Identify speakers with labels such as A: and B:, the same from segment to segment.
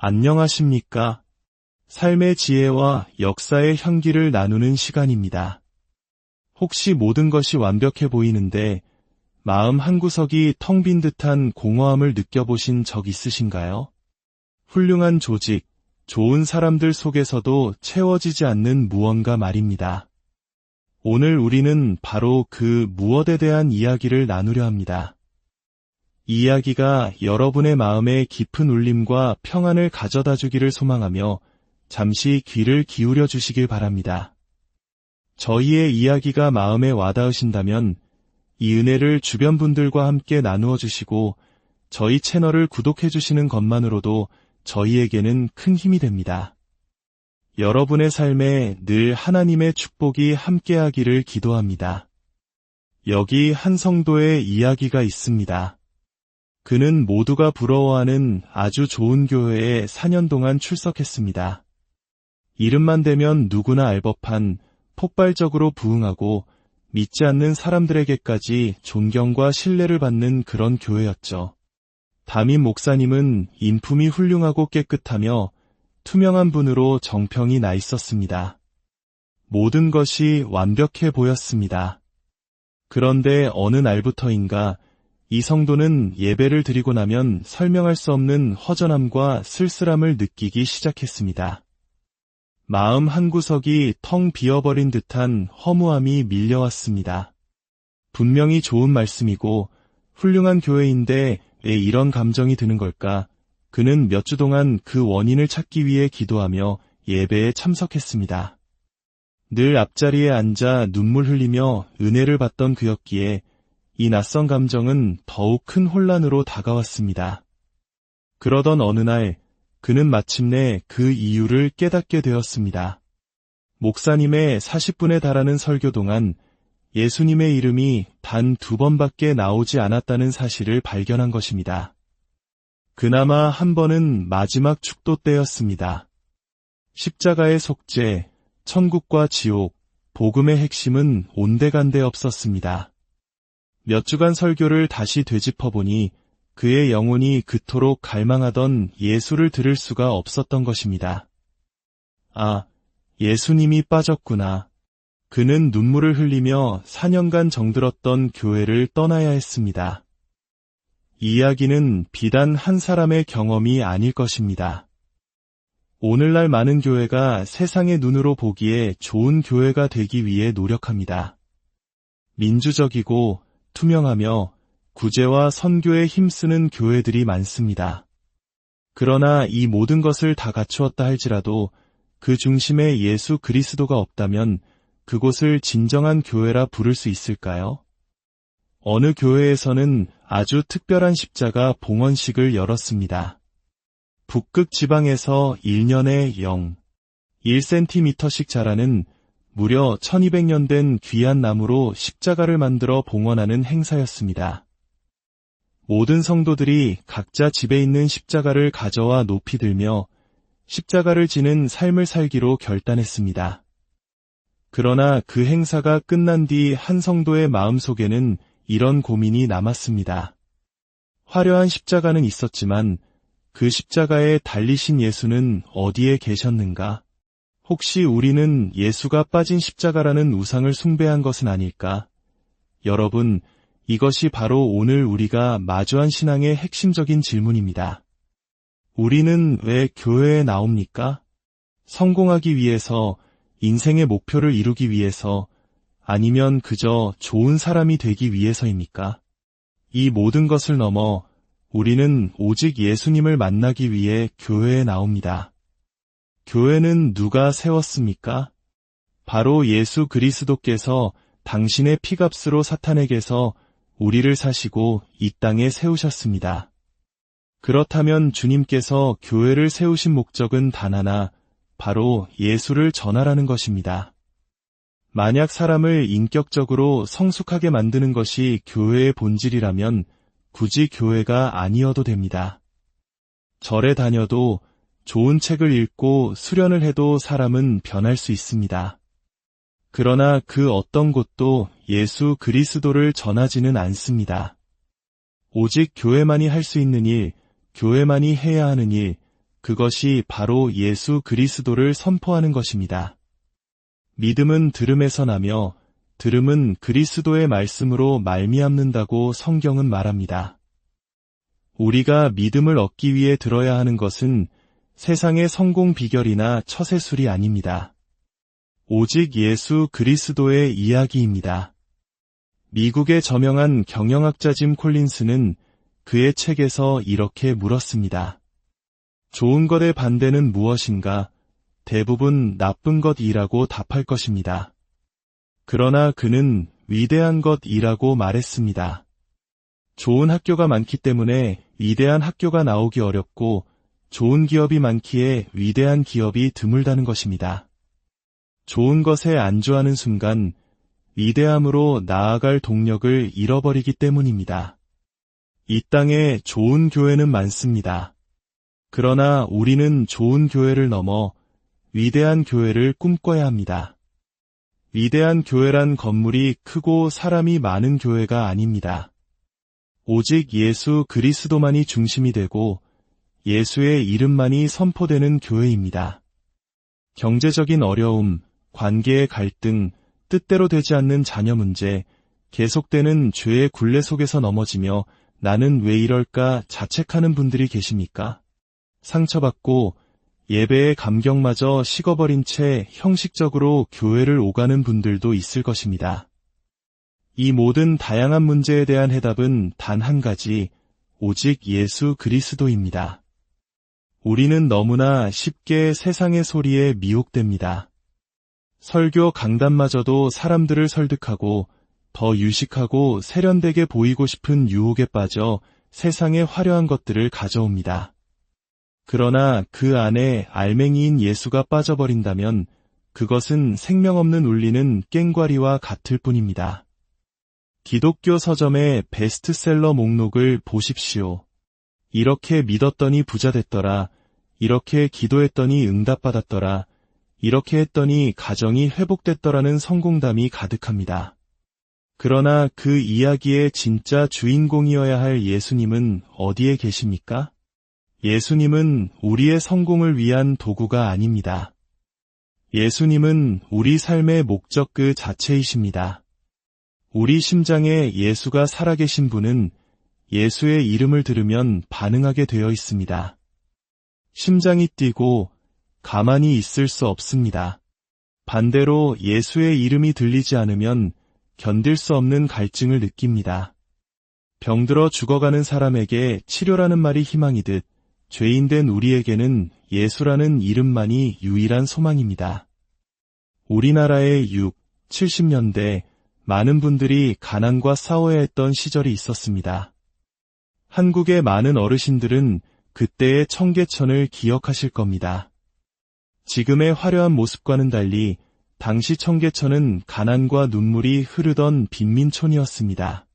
A: 안녕하십니까? 삶의 지혜와 역사의 향기를 나누는 시간입니다. 혹시 모든 것이 완벽해 보이는데 마음 한구석이 텅 빈 듯한 공허함을 느껴보신 적 있으신가요? 훌륭한 조직, 좋은 사람들 속에서도 채워지지 않는 무언가 말입니다. 오늘 우리는 바로 그 무엇에 대한 이야기를 나누려 합니다. 이 이야기가 여러분의 마음에 깊은 울림과 평안을 가져다 주기를 소망하며 잠시 귀를 기울여 주시길 바랍니다. 저희의 이야기가 마음에 와닿으신다면 이 은혜를 주변 분들과 함께 나누어 주시고 저희 채널을 구독해 주시는 것만으로도 저희에게는 큰 힘이 됩니다. 여러분의 삶에 늘 하나님의 축복이 함께하기를 기도합니다. 여기 한 성도의 이야기가 있습니다. 그는 모두가 부러워하는 아주 좋은 교회에 4년 동안 출석했습니다. 이름만 대면 누구나 알 법한 폭발적으로 부흥하고 믿지 않는 사람들에게까지 존경과 신뢰를 받는 그런 교회였죠. 담임 목사님은 인품이 훌륭하고 깨끗하며 투명한 분으로 정평이 나 있었습니다. 모든 것이 완벽해 보였습니다. 그런데 어느 날부터인가 이 성도는 예배를 드리고 나면 설명할 수 없는 허전함과 쓸쓸함을 느끼기 시작했습니다. 마음 한구석이 텅 비어버린 듯한 허무함이 밀려왔습니다. 분명히 좋은 말씀이고 훌륭한 교회인데 왜 이런 감정이 드는 걸까? 그는 몇 주 동안 그 원인을 찾기 위해 기도하며 예배에 참석했습니다. 늘 앞자리에 앉아 눈물 흘리며 은혜를 받던 그였기에 이 낯선 감정은 더욱 큰 혼란으로 다가왔습니다. 그러던 어느 날 그는 마침내 그 이유를 깨닫게 되었습니다. 목사님의 40분에 달하는 설교 동안 예수님의 이름이 단 2번밖에 나오지 않았다는 사실을 발견한 것입니다. 그나마 한 번은 마지막 축도 때였습니다. 십자가의 속죄, 천국과 지옥, 복음의 핵심은 온데간데 없었습니다. 몇 주간 설교를 다시 되짚어보니 그의 영혼이 그토록 갈망하던 예수를 들을 수가 없었던 것입니다. 아, 예수님이 빠졌구나. 그는 눈물을 흘리며 4년간 정들었던 교회를 떠나야 했습니다. 이 이야기는 비단 한 사람의 경험이 아닐 것입니다. 오늘날 많은 교회가 세상의 눈으로 보기에 좋은 교회가 되기 위해 노력합니다. 민주적이고 투명하며 구제와 선교에 힘쓰는 교회들이 많습니다. 그러나 이 모든 것을 다 갖추었다 할지라도 그 중심에 예수 그리스도가 없다면 그곳을 진정한 교회라 부를 수 있을까요? 어느 교회에서는 아주 특별한 십자가 봉헌식을 열었습니다. 북극 지방에서 1년에 1cm씩 자라는 무려 1200년 된 귀한 나무로 십자가를 만들어 봉헌하는 행사였습니다. 모든 성도들이 각자 집에 있는 십자가를 가져와 높이 들며 십자가를 지는 삶을 살기로 결단했습니다. 그러나 그 행사가 끝난 뒤 한 성도의 마음속에는 이런 고민이 남았습니다. 화려한 십자가는 있었지만 그 십자가에 달리신 예수는 어디에 계셨는가? 혹시 우리는 예수가 빠진 십자가라는 우상을 숭배한 것은 아닐까? 여러분, 이것이 바로 오늘 우리가 마주한 신앙의 핵심적인 질문입니다. 우리는 왜 교회에 나옵니까? 성공하기 위해서, 인생의 목표를 이루기 위해서, 아니면 그저 좋은 사람이 되기 위해서입니까? 이 모든 것을 넘어 우리는 오직 예수님을 만나기 위해 교회에 나옵니다. 교회는 누가 세웠습니까? 바로 예수 그리스도께서 당신의 피값으로 사탄에게서 우리를 사시고 이 땅에 세우셨습니다. 그렇다면 주님께서 교회를 세우신 목적은 단 하나, 바로 예수를 전하라는 것입니다. 만약 사람을 인격적으로 성숙하게 만드는 것이 교회의 본질이라면 굳이 교회가 아니어도 됩니다. 절에 다녀도 좋은 책을 읽고 수련을 해도 사람은 변할 수 있습니다. 그러나 그 어떤 곳도 예수 그리스도를 전하지는 않습니다. 오직 교회만이 할 수 있는 일, 교회만이 해야 하는 일, 그것이 바로 예수 그리스도를 선포하는 것입니다. 믿음은 들음에서 나며 들음은 그리스도의 말씀으로 말미암는다고 성경은 말합니다. 우리가 믿음을 얻기 위해 들어야 하는 것은 세상의 성공 비결이나 처세술이 아닙니다. 오직 예수 그리스도의 이야기입니다. 미국의 저명한 경영학자 짐 콜린스는 그의 책에서 이렇게 물었습니다. 좋은 것의 반대는 무엇인가? 대부분 나쁜 것이라고 답할 것입니다. 그러나 그는 위대한 것이라고 말했습니다. 좋은 학교가 많기 때문에 위대한 학교가 나오기 어렵고 좋은 기업이 많기에 위대한 기업이 드물다는 것입니다. 좋은 것에 안주하는 순간 위대함으로 나아갈 동력을 잃어버리기 때문입니다. 이 땅에 좋은 교회는 많습니다. 그러나 우리는 좋은 교회를 넘어 위대한 교회를 꿈꿔야 합니다. 위대한 교회란 건물이 크고 사람이 많은 교회가 아닙니다. 오직 예수 그리스도만이 중심이 되고 예수의 이름만이 선포되는 교회입니다. 경제적인 어려움, 관계의 갈등, 뜻대로 되지 않는 자녀 문제, 계속되는 죄의 굴레 속에서 넘어지며 나는 왜 이럴까 자책하는 분들이 계십니까? 상처받고 예배의 감격마저 식어버린 채 형식적으로 교회를 오가는 분들도 있을 것입니다. 이 모든 다양한 문제에 대한 해답은 단 한 가지, 오직 예수 그리스도입니다. 우리는 너무나 쉽게 세상의 소리에 미혹됩니다. 설교 강단마저도 사람들을 설득하고 더 유식하고 세련되게 보이고 싶은 유혹에 빠져 세상의 화려한 것들을 가져옵니다. 그러나 그 안에 알맹이인 예수가 빠져버린다면 그것은 생명 없는 울리는 꽹과리와 같을 뿐입니다. 기독교 서점의 베스트셀러 목록을 보십시오. 이렇게 믿었더니 부자 됐더라. 이렇게 기도했더니 응답받았더라. 이렇게 했더니 가정이 회복됐더라는 성공담이 가득합니다. 그러나 그 이야기의 진짜 주인공이어야 할 예수님은 어디에 계십니까? 예수님은 우리의 성공을 위한 도구가 아닙니다. 예수님은 우리 삶의 목적 그 자체이십니다. 우리 심장에 예수가 살아계신 분은 예수의 이름을 들으면 반응하게 되어 있습니다. 심장이 뛰고 가만히 있을 수 없습니다. 반대로 예수의 이름이 들리지 않으면 견딜 수 없는 갈증을 느낍니다. 병들어 죽어가는 사람에게 치료라는 말이 희망이듯 죄인된 우리에게는 예수라는 이름만이 유일한 소망입니다. 우리나라의 6, 70년대 많은 분들이 가난과 싸워야 했던 시절이 있었습니다. 한국의 많은 어르신들은 그때의 청계천을 기억하실 겁니다. 지금의 화려한 모습과는 달리 당시 청계천은 가난과 눈물이 흐르던 빈민촌이었습니다.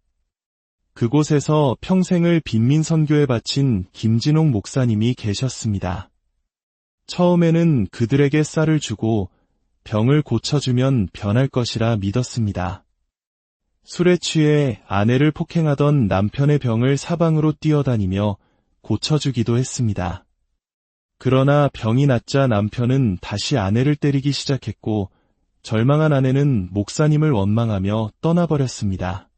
A: 그곳에서 평생을 빈민 선교에 바친 김진홍 목사님이 계셨습니다. 처음에는 그들에게 쌀을 주고 병을 고쳐주면 변할 것이라 믿었습니다. 술에 취해 아내를 폭행하던 남편의 병을 사방으로 뛰어다니며 고쳐주기도 했습니다. 그러나 병이 낫자 남편은 다시 아내를 때리기 시작했고 절망한 아내는 목사님을 원망하며 떠나버렸습니다.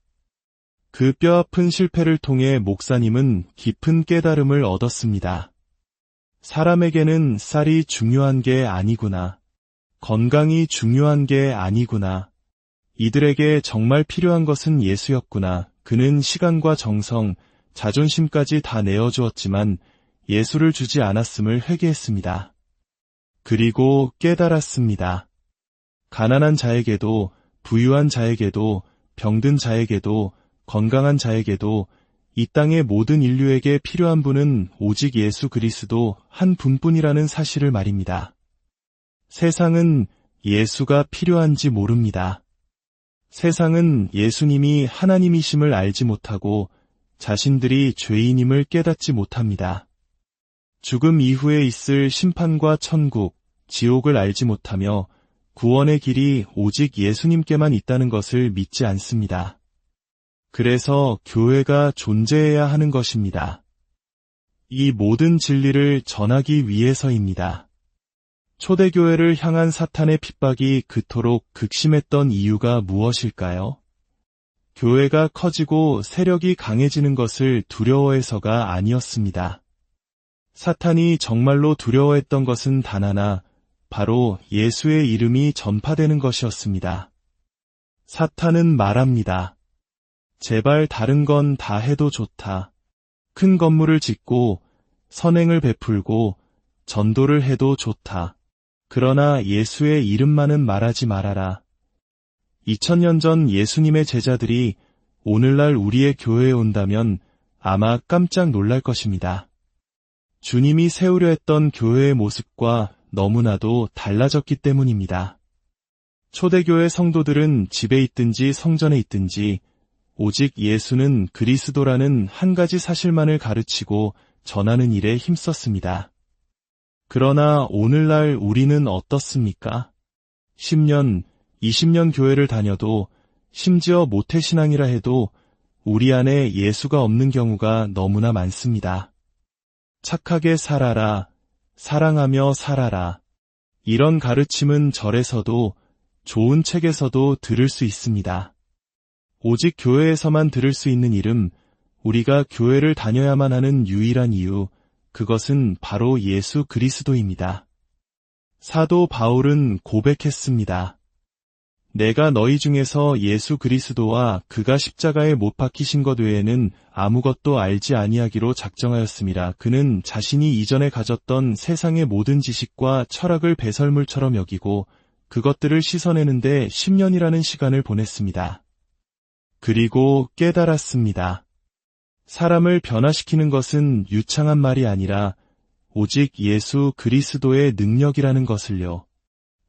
A: 그 뼈아픈 실패를 통해 목사님은 깊은 깨달음을 얻었습니다. 사람에게는 쌀이 중요한 게 아니구나. 건강이 중요한 게 아니구나. 이들에게 정말 필요한 것은 예수였구나. 그는 시간과 정성, 자존심까지 다 내어주었지만 예수를 주지 않았음을 회개했습니다. 그리고 깨달았습니다. 가난한 자에게도, 부유한 자에게도, 병든 자에게도, 건강한 자에게도 이 땅의 모든 인류에게 필요한 분은 오직 예수 그리스도 한 분뿐이라는 사실을 말입니다. 세상은 예수가 필요한지 모릅니다. 세상은 예수님이 하나님이심을 알지 못하고 자신들이 죄인임을 깨닫지 못합니다. 죽음 이후에 있을 심판과 천국, 지옥을 알지 못하며 구원의 길이 오직 예수님께만 있다는 것을 믿지 않습니다. 그래서 교회가 존재해야 하는 것입니다. 이 모든 진리를 전하기 위해서입니다. 초대교회를 향한 사탄의 핍박이 그토록 극심했던 이유가 무엇일까요? 교회가 커지고 세력이 강해지는 것을 두려워해서가 아니었습니다. 사탄이 정말로 두려워했던 것은 단 하나, 바로 예수의 이름이 전파되는 것이었습니다. 사탄은 말합니다. 제발 다른 건 다 해도 좋다. 큰 건물을 짓고 선행을 베풀고 전도를 해도 좋다. 그러나 예수의 이름만은 말하지 말아라. 2000년 전 예수님의 제자들이 오늘날 우리의 교회에 온다면 아마 깜짝 놀랄 것입니다. 주님이 세우려 했던 교회의 모습과 너무나도 달라졌기 때문입니다. 초대교회 성도들은 집에 있든지 성전에 있든지 오직 예수는 그리스도라는 한 가지 사실만을 가르치고 전하는 일에 힘썼습니다. 그러나 오늘날 우리는 어떻습니까? 10년, 20년 교회를 다녀도 심지어 모태신앙이라 해도 우리 안에 예수가 없는 경우가 너무나 많습니다. 착하게 살아라, 사랑하며 살아라. 이런 가르침은 절에서도 좋은 책에서도 들을 수 있습니다. 오직 교회에서만 들을 수 있는 이름, 우리가 교회를 다녀야만 하는 유일한 이유, 그것은 바로 예수 그리스도입니다. 사도 바울은 고백했습니다. 내가 너희 중에서 예수 그리스도와 그가 십자가에 못 박히신 것 외에는 아무것도 알지 아니하기로 작정하였음이라. 그는 자신이 이전에 가졌던 세상의 모든 지식과 철학을 배설물처럼 여기고 그것들을 씻어내는데 10년이라는 시간을 보냈습니다. 그리고 깨달았습니다. 사람을 변화시키는 것은 유창한 말이 아니라 오직 예수 그리스도의 능력이라는 것을요.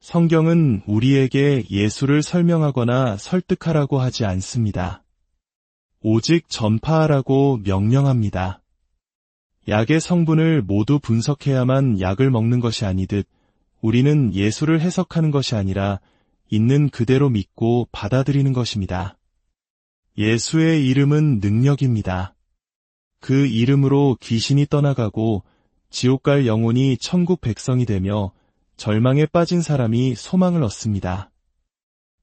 A: 성경은 우리에게 예수를 설명하거나 설득하라고 하지 않습니다. 오직 전파하라고 명령합니다. 약의 성분을 모두 분석해야만 약을 먹는 것이 아니듯 우리는 예수를 해석하는 것이 아니라 있는 그대로 믿고 받아들이는 것입니다. 예수의 이름은 능력입니다. 그 이름으로 귀신이 떠나가고 지옥 갈 영혼이 천국 백성이 되며 절망에 빠진 사람이 소망을 얻습니다.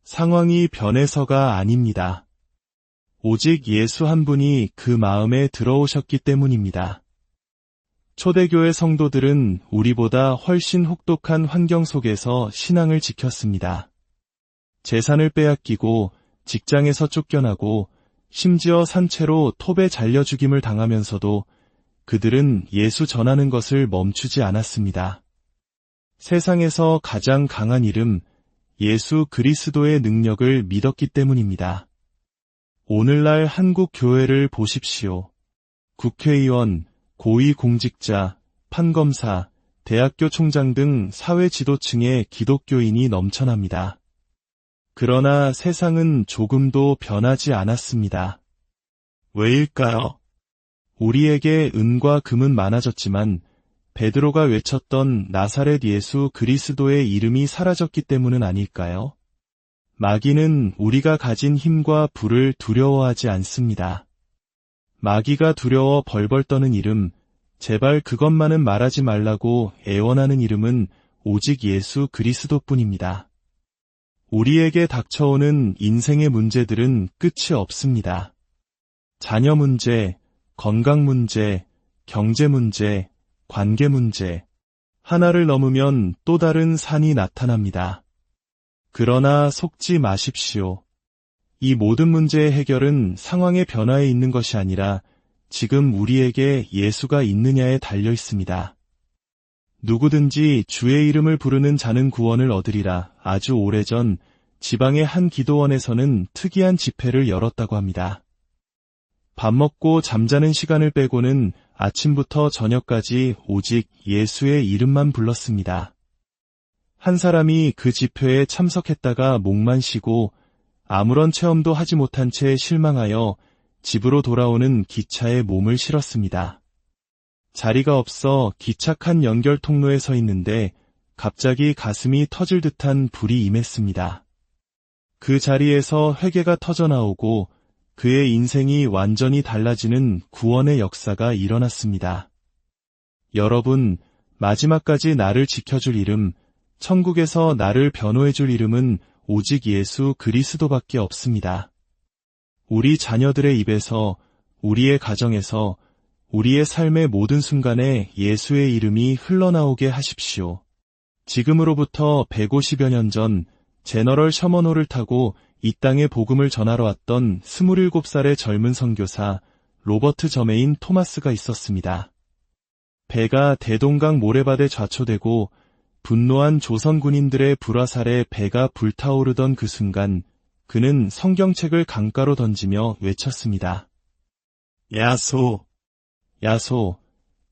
A: 상황이 변해서가 아닙니다. 오직 예수 한 분이 그 마음에 들어오셨기 때문입니다. 초대교회 성도들은 우리보다 훨씬 혹독한 환경 속에서 신앙을 지켰습니다. 재산을 빼앗기고 직장에서 쫓겨나고 심지어 산채로 톱에 잘려 죽임을 당하면서도 그들은 예수 전하는 것을 멈추지 않았습니다. 세상에서 가장 강한 이름, 예수 그리스도의 능력을 믿었기 때문입니다. 오늘날 한국 교회를 보십시오. 국회의원, 고위공직자, 판검사, 대학교 총장 등 사회 지도층의 기독교인이 넘쳐납니다. 그러나 세상은 조금도 변하지 않았습니다. 왜일까요? 우리에게 은과 금은 많아졌지만 베드로가 외쳤던 나사렛 예수 그리스도의 이름이 사라졌기 때문은 아닐까요? 마귀는 우리가 가진 힘과 부를 두려워하지 않습니다. 마귀가 두려워 벌벌 떠는 이름, 제발 그것만은 말하지 말라고 애원하는 이름은 오직 예수 그리스도뿐입니다. 우리에게 닥쳐오는 인생의 문제들은 끝이 없습니다. 자녀 문제, 건강 문제, 경제 문제, 관계 문제, 하나를 넘으면 또 다른 산이 나타납니다. 그러나 속지 마십시오. 이 모든 문제의 해결은 상황의 변화에 있는 것이 아니라 지금 우리에게 예수가 있느냐에 달려 있습니다. 누구든지 주의 이름을 부르는 자는 구원을 얻으리라. 아주 오래전 지방의 한 기도원에서는 특이한 집회를 열었다고 합니다. 밥 먹고 잠자는 시간을 빼고는 아침부터 저녁까지 오직 예수의 이름만 불렀습니다. 한 사람이 그 집회에 참석했다가 목만 쉬고 아무런 체험도 하지 못한 채 실망하여 집으로 돌아오는 기차에 몸을 실었습니다. 자리가 없어 기차 칸 연결 통로에 서 있는데 갑자기 가슴이 터질 듯한 불이 임했습니다. 그 자리에서 회개가 터져나오고 그의 인생이 완전히 달라지는 구원의 역사가 일어났습니다. 여러분, 마지막까지 나를 지켜줄 이름, 천국에서 나를 변호해줄 이름은 오직 예수 그리스도밖에 없습니다. 우리 자녀들의 입에서, 우리의 가정에서, 우리의 삶의 모든 순간에 예수의 이름이 흘러나오게 하십시오. 지금으로부터 150여 년 전 제너럴 셔먼호를 타고 이 땅에 복음을 전하러 왔던 27살의 젊은 선교사 로버트 저메인 토마스가 있었습니다. 배가 대동강 모래밭에 좌초되고 분노한 조선 군인들의 불화살에 배가 불타오르던 그 순간 그는 성경책을 강가로 던지며 외쳤습니다. 야소! 야소!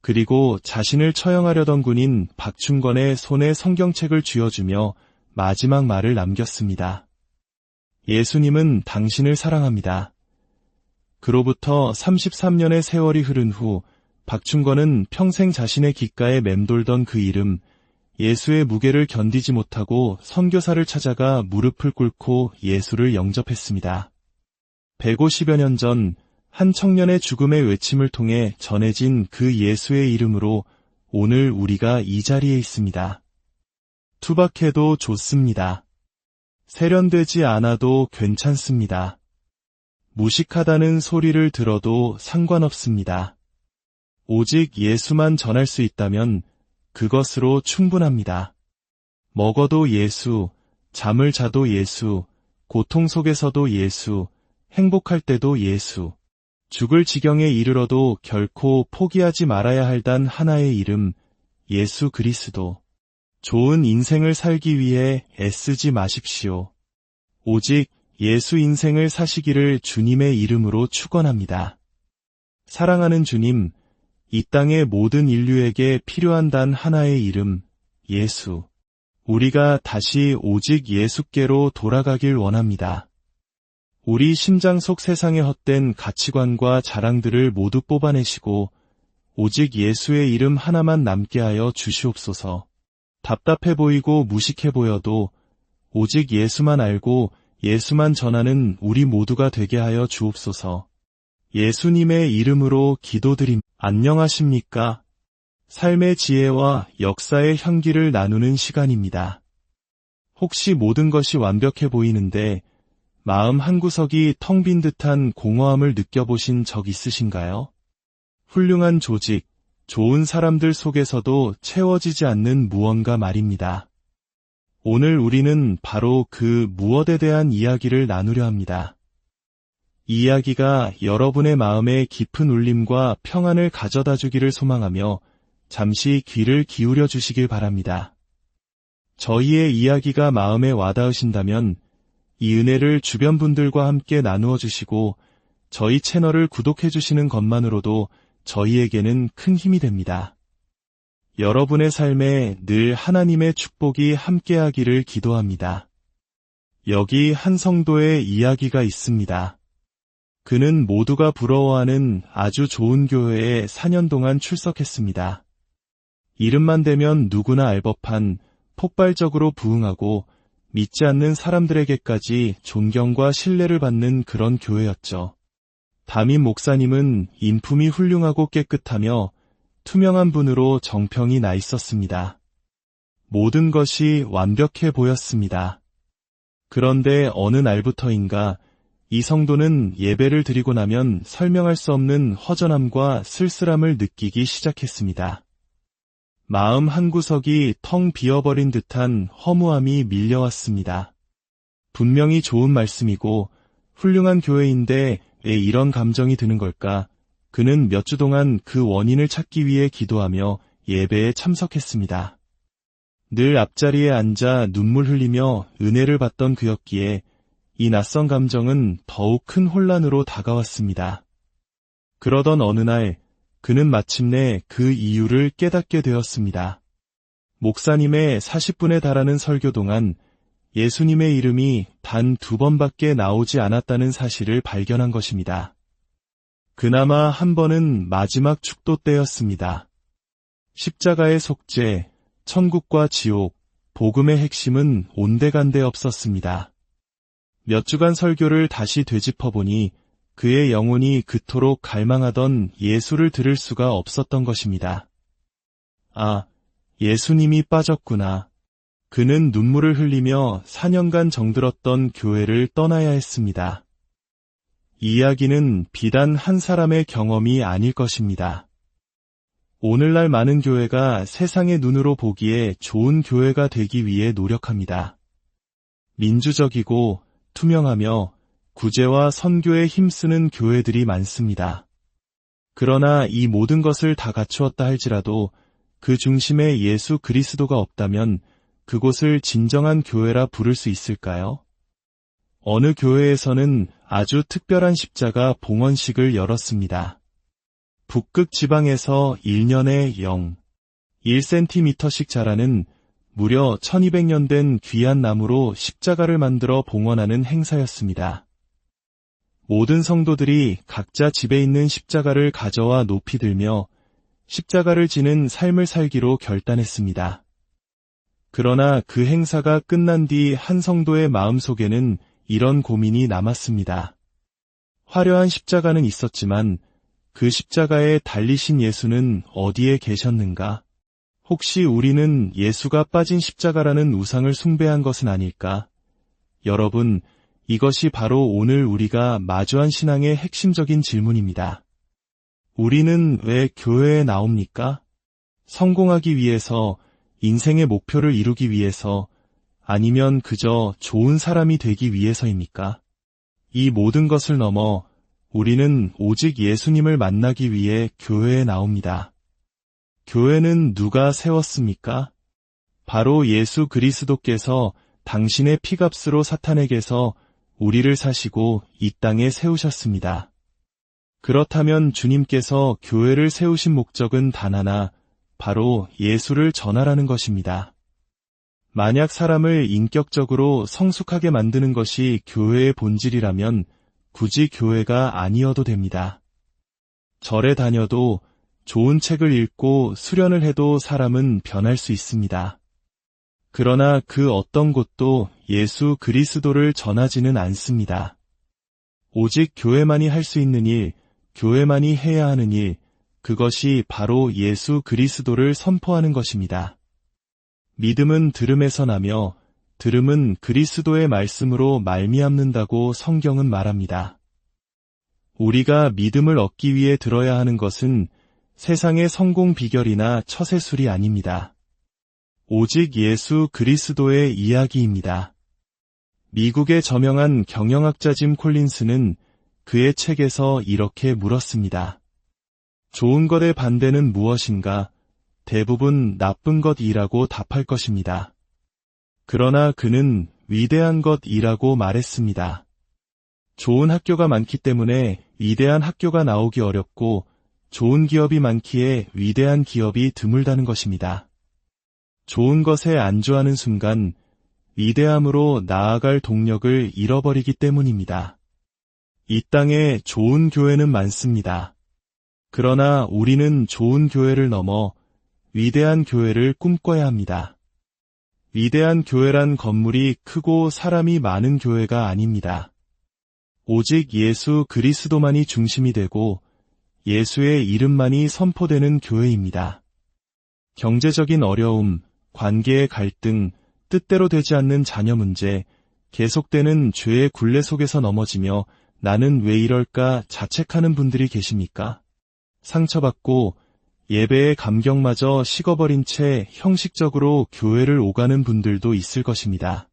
A: 그리고 자신을 처형하려던 군인 박충건의 손에 성경책을 쥐어주며 마지막 말을 남겼습니다. 예수님은 당신을 사랑합니다. 그로부터 33년의 세월이 흐른 후 박충건은 평생 자신의 귓가에 맴돌던 그 이름, 예수의 무게를 견디지 못하고 선교사를 찾아가 무릎을 꿇고 예수를 영접했습니다. 150여 년 전 한 청년의 죽음의 외침을 통해 전해진 그 예수의 이름으로 오늘 우리가 이 자리에 있습니다. 투박해도 좋습니다. 세련되지 않아도 괜찮습니다. 무식하다는 소리를 들어도 상관없습니다. 오직 예수만 전할 수 있다면 그것으로 충분합니다. 먹어도 예수, 잠을 자도 예수, 고통 속에서도 예수, 행복할 때도 예수, 죽을 지경에 이르러도 결코 포기하지 말아야 할 단 하나의 이름, 예수 그리스도. 좋은 인생을 살기 위해 애쓰지 마십시오. 오직 예수 인생을 사시기를 주님의 이름으로 축원합니다. 사랑하는 주님, 이 땅의 모든 인류에게 필요한 단 하나의 이름, 예수. 우리가 다시 오직 예수께로 돌아가길 원합니다. 우리 심장 속 세상의 헛된 가치관과 자랑들을 모두 뽑아내시고 오직 예수의 이름 하나만 남게 하여 주시옵소서. 답답해 보이고 무식해 보여도 오직 예수만 알고 예수만 전하는 우리 모두가 되게 하여 주옵소서. 예수님의 이름으로 기도드림. 안녕하십니까? 삶의 지혜와 역사의 향기를 나누는 시간입니다. 혹시 모든 것이 완벽해 보이는데 마음 한구석이 텅 빈 듯한 공허함을 느껴보신 적 있으신가요? 훌륭한 조직, 좋은 사람들 속에서도 채워지지 않는 무언가 말입니다. 오늘 우리는 바로 그 무엇에 대한 이야기를 나누려 합니다. 이 이야기가 여러분의 마음에 깊은 울림과 평안을 가져다 주기를 소망하며 잠시 귀를 기울여 주시길 바랍니다. 저희의 이야기가 마음에 와닿으신다면 이 은혜를 주변 분들과 함께 나누어 주시고 저희 채널을 구독해 주시는 것만으로도 저희에게는 큰 힘이 됩니다. 여러분의 삶에 늘 하나님의 축복이 함께하기를 기도합니다. 여기 한 성도의 이야기가 있습니다. 그는 모두가 부러워하는 아주 좋은 교회에 4년 동안 출석했습니다. 이름만 대면 누구나 알 법한 폭발적으로 부흥하고 믿지 않는 사람들에게까지 존경과 신뢰를 받는 그런 교회였죠. 담임 목사님은 인품이 훌륭하고 깨끗하며 투명한 분으로 정평이 나 있었습니다. 모든 것이 완벽해 보였습니다. 그런데 어느 날부터인가 이 성도는 예배를 드리고 나면 설명할 수 없는 허전함과 쓸쓸함을 느끼기 시작했습니다. 마음 한구석이 텅 비어버린 듯한 허무함이 밀려왔습니다. 분명히 좋은 말씀이고 훌륭한 교회인데 왜 이런 감정이 드는 걸까? 그는 몇 주 동안 그 원인을 찾기 위해 기도하며 예배에 참석했습니다. 늘 앞자리에 앉아 눈물 흘리며 은혜를 받던 그였기에 이 낯선 감정은 더욱 큰 혼란으로 다가왔습니다. 그러던 어느 날 그는 마침내 그 이유를 깨닫게 되었습니다. 목사님의 40분에 달하는 설교 동안 예수님의 이름이 단 2번밖에 나오지 않았다는 사실을 발견한 것입니다. 그나마 한 번은 마지막 축도 때였습니다. 십자가의 속죄, 천국과 지옥, 복음의 핵심은 온데간데 없었습니다. 몇 주간 설교를 다시 되짚어보니 그의 영혼이 그토록 갈망하던 예수를 들을 수가 없었던 것입니다. 아, 예수님이 빠졌구나. 그는 눈물을 흘리며 4년간 정들었던 교회를 떠나야 했습니다. 이 이야기는 비단 한 사람의 경험이 아닐 것입니다. 오늘날 많은 교회가 세상의 눈으로 보기에 좋은 교회가 되기 위해 노력합니다. 민주적이고 투명하며 구제와 선교에 힘쓰는 교회들이 많습니다. 그러나 이 모든 것을 다 갖추었다 할지라도 그 중심에 예수 그리스도가 없다면 그곳을 진정한 교회라 부를 수 있을까요? 어느 교회에서는 아주 특별한 십자가 봉헌식을 열었습니다. 북극 지방에서 1년에 0.1cm씩 자라는 무려 1200년 된 귀한 나무로 십자가를 만들어 봉헌하는 행사였습니다. 모든 성도들이 각자 집에 있는 십자가를 가져와 높이 들며 십자가를 지는 삶을 살기로 결단했습니다. 그러나 그 행사가 끝난 뒤 한 성도의 마음속에는 이런 고민이 남았습니다. 화려한 십자가는 있었지만 그 십자가에 달리신 예수는 어디에 계셨는가? 혹시 우리는 예수가 빠진 십자가라는 우상을 숭배한 것은 아닐까? 여러분, 이것이 바로 오늘 우리가 마주한 신앙의 핵심적인 질문입니다. 우리는 왜 교회에 나옵니까? 성공하기 위해서, 인생의 목표를 이루기 위해서, 아니면 그저 좋은 사람이 되기 위해서입니까? 이 모든 것을 넘어 우리는 오직 예수님을 만나기 위해 교회에 나옵니다. 교회는 누가 세웠습니까? 바로 예수 그리스도께서 당신의 피값으로 사탄에게서 우리를 사시고 이 땅에 세우셨습니다. 그렇다면 주님께서 교회를 세우신 목적은 단 하나, 바로 예수를 전하라는 것입니다. 만약 사람을 인격적으로 성숙하게 만드는 것이 교회의 본질이라면 굳이 교회가 아니어도 됩니다. 절에 다녀도 좋은 책을 읽고 수련을 해도 사람은 변할 수 있습니다. 그러나 그 어떤 곳도 예수 그리스도를 전하지는 않습니다. 오직 교회만이 할 수 있는 일, 교회만이 해야 하는 일, 그것이 바로 예수 그리스도를 선포하는 것입니다. 믿음은 들음에서 나며 들음은 그리스도의 말씀으로 말미암는다고 성경은 말합니다. 우리가 믿음을 얻기 위해 들어야 하는 것은 세상의 성공 비결이나 처세술이 아닙니다. 오직 예수 그리스도의 이야기입니다. 미국의 저명한 경영학자 짐 콜린스는 그의 책에서 이렇게 물었습니다. 좋은 것의 반대는 무엇인가? 대부분 나쁜 것이라고 답할 것입니다. 그러나 그는 위대한 것이라고 말했습니다. 좋은 학교가 많기 때문에 위대한 학교가 나오기 어렵고 좋은 기업이 많기에 위대한 기업이 드물다는 것입니다. 좋은 것에 안주하는 순간 위대함으로 나아갈 동력을 잃어버리기 때문입니다. 이 땅에 좋은 교회는 많습니다. 그러나 우리는 좋은 교회를 넘어 위대한 교회를 꿈꿔야 합니다. 위대한 교회란 건물이 크고 사람이 많은 교회가 아닙니다. 오직 예수 그리스도만이 중심이 되고 예수의 이름만이 선포되는 교회입니다. 경제적인 어려움, 관계의 갈등, 뜻대로 되지 않는 자녀 문제, 계속되는 죄의 굴레 속에서 넘어지며 나는 왜 이럴까 자책하는 분들이 계십니까? 상처받고 예배의 감격마저 식어버린 채 형식적으로 교회를 오가는 분들도 있을 것입니다.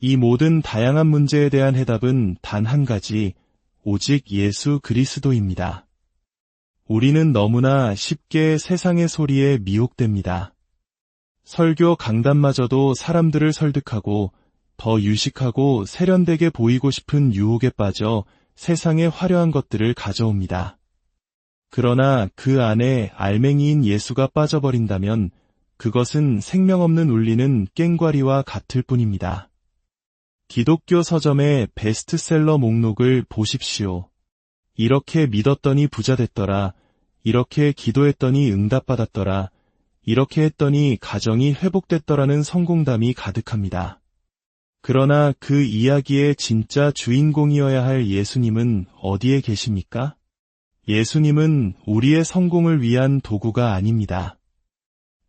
A: 이 모든 다양한 문제에 대한 해답은 단 한 가지, 오직 예수 그리스도입니다. 우리는 너무나 쉽게 세상의 소리에 미혹됩니다. 설교 강단마저도 사람들을 설득하고 더 유식하고 세련되게 보이고 싶은 유혹에 빠져 세상의 화려한 것들을 가져옵니다. 그러나 그 안에 알맹이인 예수가 빠져버린다면 그것은 생명 없는 울리는 꽹과리와 같을 뿐입니다. 기독교 서점의 베스트셀러 목록을 보십시오. 이렇게 믿었더니 부자 됐더라. 이렇게 기도했더니 응답받았더라. 이렇게 했더니 가정이 회복됐더라는 성공담이 가득합니다. 그러나 그 이야기의 진짜 주인공이어야 할 예수님은 어디에 계십니까? 예수님은 우리의 성공을 위한 도구가 아닙니다.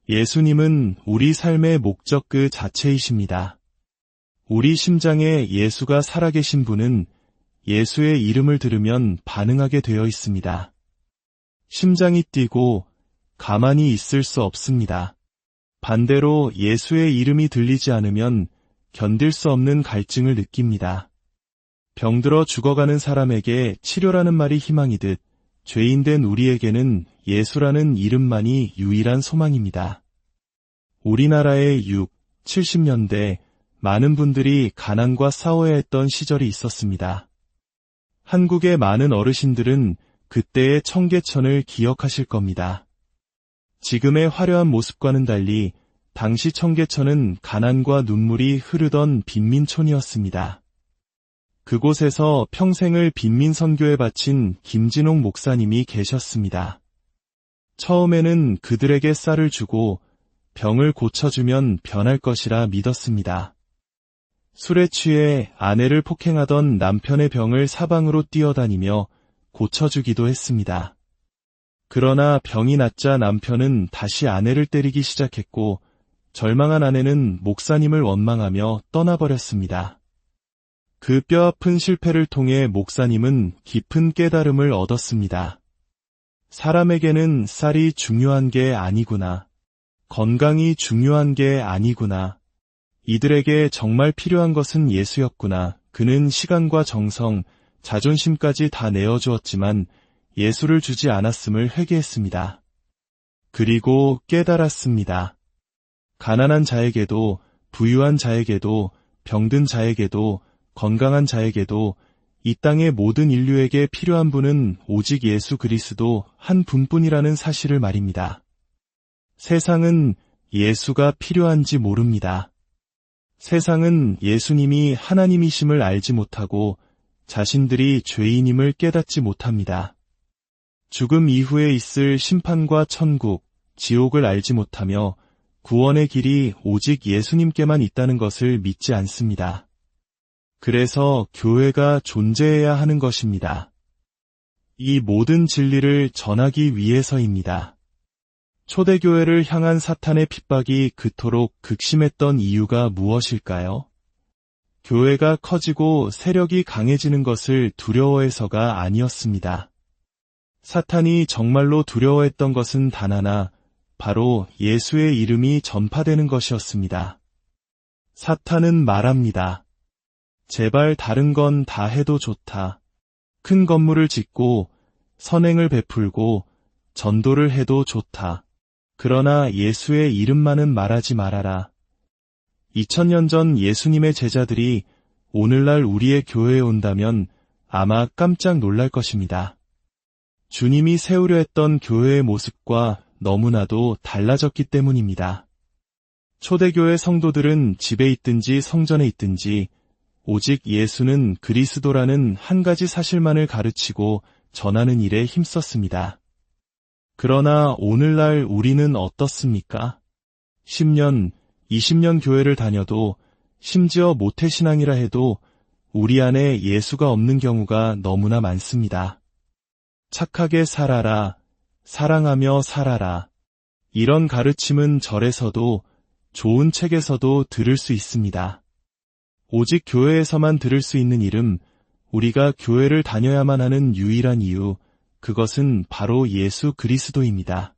A: 예수님은 우리 삶의 목적 그 자체이십니다. 우리 심장에 예수가 살아계신 분은 예수의 이름을 들으면 반응하게 되어 있습니다. 심장이 뛰고 가만히 있을 수 없습니다. 반대로 예수의 이름이 들리지 않으면 견딜 수 없는 갈증을 느낍니다. 병들어 죽어가는 사람에게 치료라는 말이 희망이듯 죄인된 우리에게는 예수라는 이름만이 유일한 소망입니다. 우리나라의 6, 70년대 많은 분들이 가난과 싸워야 했던 시절이 있었습니다. 한국의 많은 어르신들은 그때의 청계천을 기억하실 겁니다. 지금의 화려한 모습과는 달리 당시 청계천은 가난과 눈물이 흐르던 빈민촌이었습니다. 그곳에서 평생을 빈민 선교에 바친 김진홍 목사님이 계셨습니다. 처음에는 그들에게 쌀을 주고 병을 고쳐주면 변할 것이라 믿었습니다. 술에 취해 아내를 폭행하던 남편의 병을 사방으로 뛰어다니며 고쳐주기도 했습니다. 그러나 병이 낫자 남편은 다시 아내를 때리기 시작했고 절망한 아내는 목사님을 원망하며 떠나버렸습니다. 그 뼈아픈 실패를 통해 목사님은 깊은 깨달음을 얻었습니다. 사람에게는 쌀이 중요한 게 아니구나. 건강이 중요한 게 아니구나. 이들에게 정말 필요한 것은 예수였구나. 그는 시간과 정성, 자존심까지 다 내어주었지만 예수를 주지 않았음을 회개했습니다. 그리고 깨달았습니다. 가난한 자에게도, 부유한 자에게도, 병든 자에게도, 건강한 자에게도 이 땅의 모든 인류에게 필요한 분은 오직 예수 그리스도 한 분뿐이라는 사실을 말입니다. 세상은 예수가 필요한지 모릅니다. 세상은 예수님이 하나님이심을 알지 못하고 자신들이 죄인임을 깨닫지 못합니다. 죽음 이후에 있을 심판과 천국, 지옥을 알지 못하며 구원의 길이 오직 예수님께만 있다는 것을 믿지 않습니다. 그래서 교회가 존재해야 하는 것입니다. 이 모든 진리를 전하기 위해서입니다. 초대교회를 향한 사탄의 핍박이 그토록 극심했던 이유가 무엇일까요? 교회가 커지고 세력이 강해지는 것을 두려워해서가 아니었습니다. 사탄이 정말로 두려워했던 것은 단 하나, 바로 예수의 이름이 전파되는 것이었습니다. 사탄은 말합니다. 제발 다른 건 다 해도 좋다. 큰 건물을 짓고 선행을 베풀고 전도를 해도 좋다. 그러나 예수의 이름만은 말하지 말아라. 2000년 전 예수님의 제자들이 오늘날 우리의 교회에 온다면 아마 깜짝 놀랄 것입니다. 주님이 세우려 했던 교회의 모습과 너무나도 달라졌기 때문입니다. 초대교회 성도들은 집에 있든지 성전에 있든지 오직 예수는 그리스도라는 한 가지 사실만을 가르치고 전하는 일에 힘썼습니다. 그러나 오늘날 우리는 어떻습니까? 10년, 20년 교회를 다녀도 심지어 모태신앙이라 해도 우리 안에 예수가 없는 경우가 너무나 많습니다. 착하게 살아라, 사랑하며 살아라. 이런 가르침은 절에서도 좋은 책에서도 들을 수 있습니다. 오직 교회에서만 들을 수 있는 이름, 우리가 교회를 다녀야만 하는 유일한 이유, 그것은 바로 예수 그리스도입니다.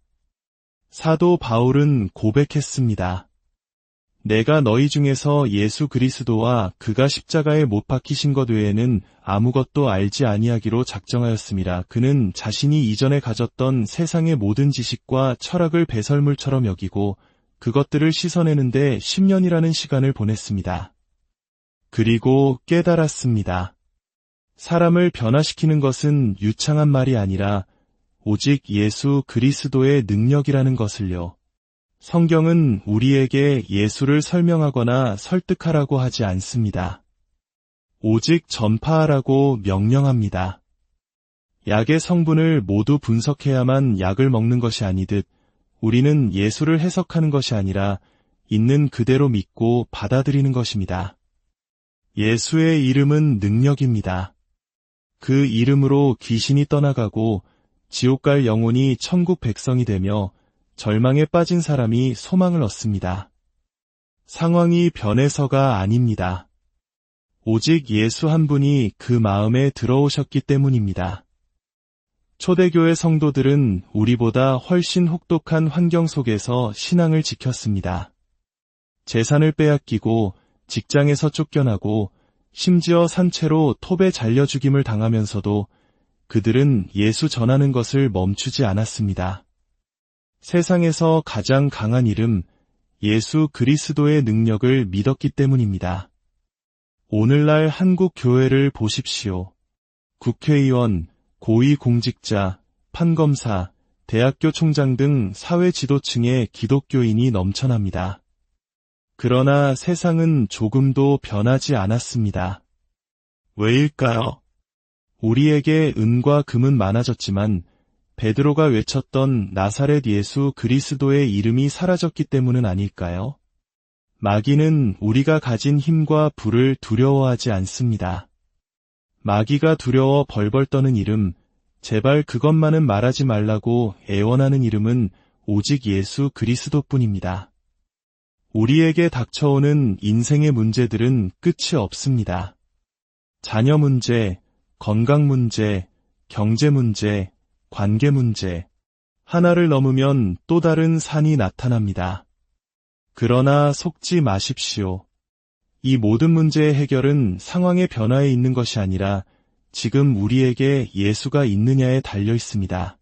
A: 사도 바울은 고백했습니다. 내가 너희 중에서 예수 그리스도와 그가 십자가에 못 박히신 것 외에는 아무것도 알지 아니하기로 작정하였음이라. 그는 자신이 이전에 가졌던 세상의 모든 지식과 철학을 배설물처럼 여기고 그것들을 씻어내는데 10년이라는 시간을 보냈습니다. 그리고 깨달았습니다. 사람을 변화시키는 것은 유창한 말이 아니라 오직 예수 그리스도의 능력이라는 것을요. 성경은 우리에게 예수를 설명하거나 설득하라고 하지 않습니다. 오직 전파하라고 명령합니다. 약의 성분을 모두 분석해야만 약을 먹는 것이 아니듯 우리는 예수를 해석하는 것이 아니라 있는 그대로 믿고 받아들이는 것입니다. 예수의 이름은 능력입니다. 그 이름으로 귀신이 떠나가고 지옥 갈 영혼이 천국 백성이 되며 절망에 빠진 사람이 소망을 얻습니다. 상황이 변해서가 아닙니다. 오직 예수 한 분이 그 마음에 들어오셨기 때문입니다. 초대교회 성도들은 우리보다 훨씬 혹독한 환경 속에서 신앙을 지켰습니다. 재산을 빼앗기고 직장에서 쫓겨나고 심지어 산채로 톱에 잘려 죽임을 당하면서도 그들은 예수 전하는 것을 멈추지 않았습니다. 세상에서 가장 강한 이름, 예수 그리스도의 능력을 믿었기 때문입니다. 오늘날 한국 교회를 보십시오. 국회의원, 고위공직자, 판검사, 대학교 총장 등 사회 지도층의 기독교인이 넘쳐납니다. 그러나 세상은 조금도 변하지 않았습니다. 왜일까요? 우리에게 은과 금은 많아졌지만 베드로가 외쳤던 나사렛 예수 그리스도의 이름이 사라졌기 때문은 아닐까요? 마귀는 우리가 가진 힘과 부를 두려워하지 않습니다. 마귀가 두려워 벌벌 떠는 이름, 제발 그것만은 말하지 말라고 애원하는 이름은 오직 예수 그리스도뿐입니다. 우리에게 닥쳐오는 인생의 문제들은 끝이 없습니다. 자녀 문제, 건강 문제, 경제 문제, 관계 문제, 하나를 넘으면 또 다른 산이 나타납니다. 그러나 속지 마십시오. 이 모든 문제의 해결은 상황의 변화에 있는 것이 아니라 지금 우리에게 예수가 있느냐에 달려 있습니다.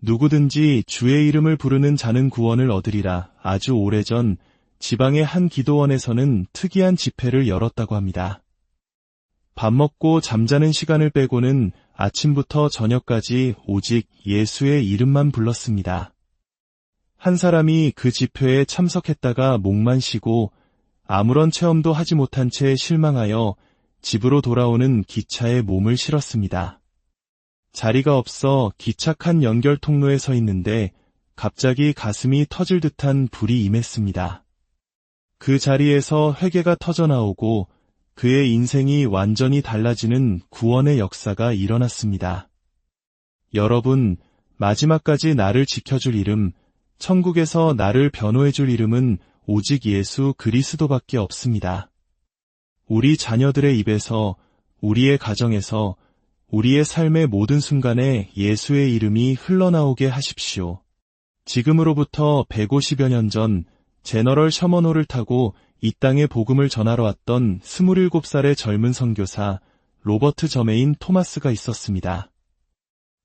A: 누구든지 주의 이름을 부르는 자는 구원을 얻으리라. 아주 오래전 지방의 한 기도원에서는 특이한 집회를 열었다고 합니다. 밥 먹고 잠자는 시간을 빼고는 아침부터 저녁까지 오직 예수의 이름만 불렀습니다. 한 사람이 그 집회에 참석했다가 목만 쉬고 아무런 체험도 하지 못한 채 실망하여 집으로 돌아오는 기차에 몸을 실었습니다. 자리가 없어 기차 칸 연결 통로에 서 있는데 갑자기 가슴이 터질 듯한 불이 임했습니다. 그 자리에서 회개가 터져나오고 그의 인생이 완전히 달라지는 구원의 역사가 일어났습니다. 여러분, 마지막까지 나를 지켜줄 이름, 천국에서 나를 변호해줄 이름은 오직 예수 그리스도밖에 없습니다. 우리 자녀들의 입에서, 우리의 가정에서, 우리의 삶의 모든 순간에 예수의 이름이 흘러나오게 하십시오. 지금으로부터 150여 년 전 제너럴 셔먼호를 타고 이 땅에 복음을 전하러 왔던 27살의 젊은 선교사 로버트 저메인 토마스가 있었습니다.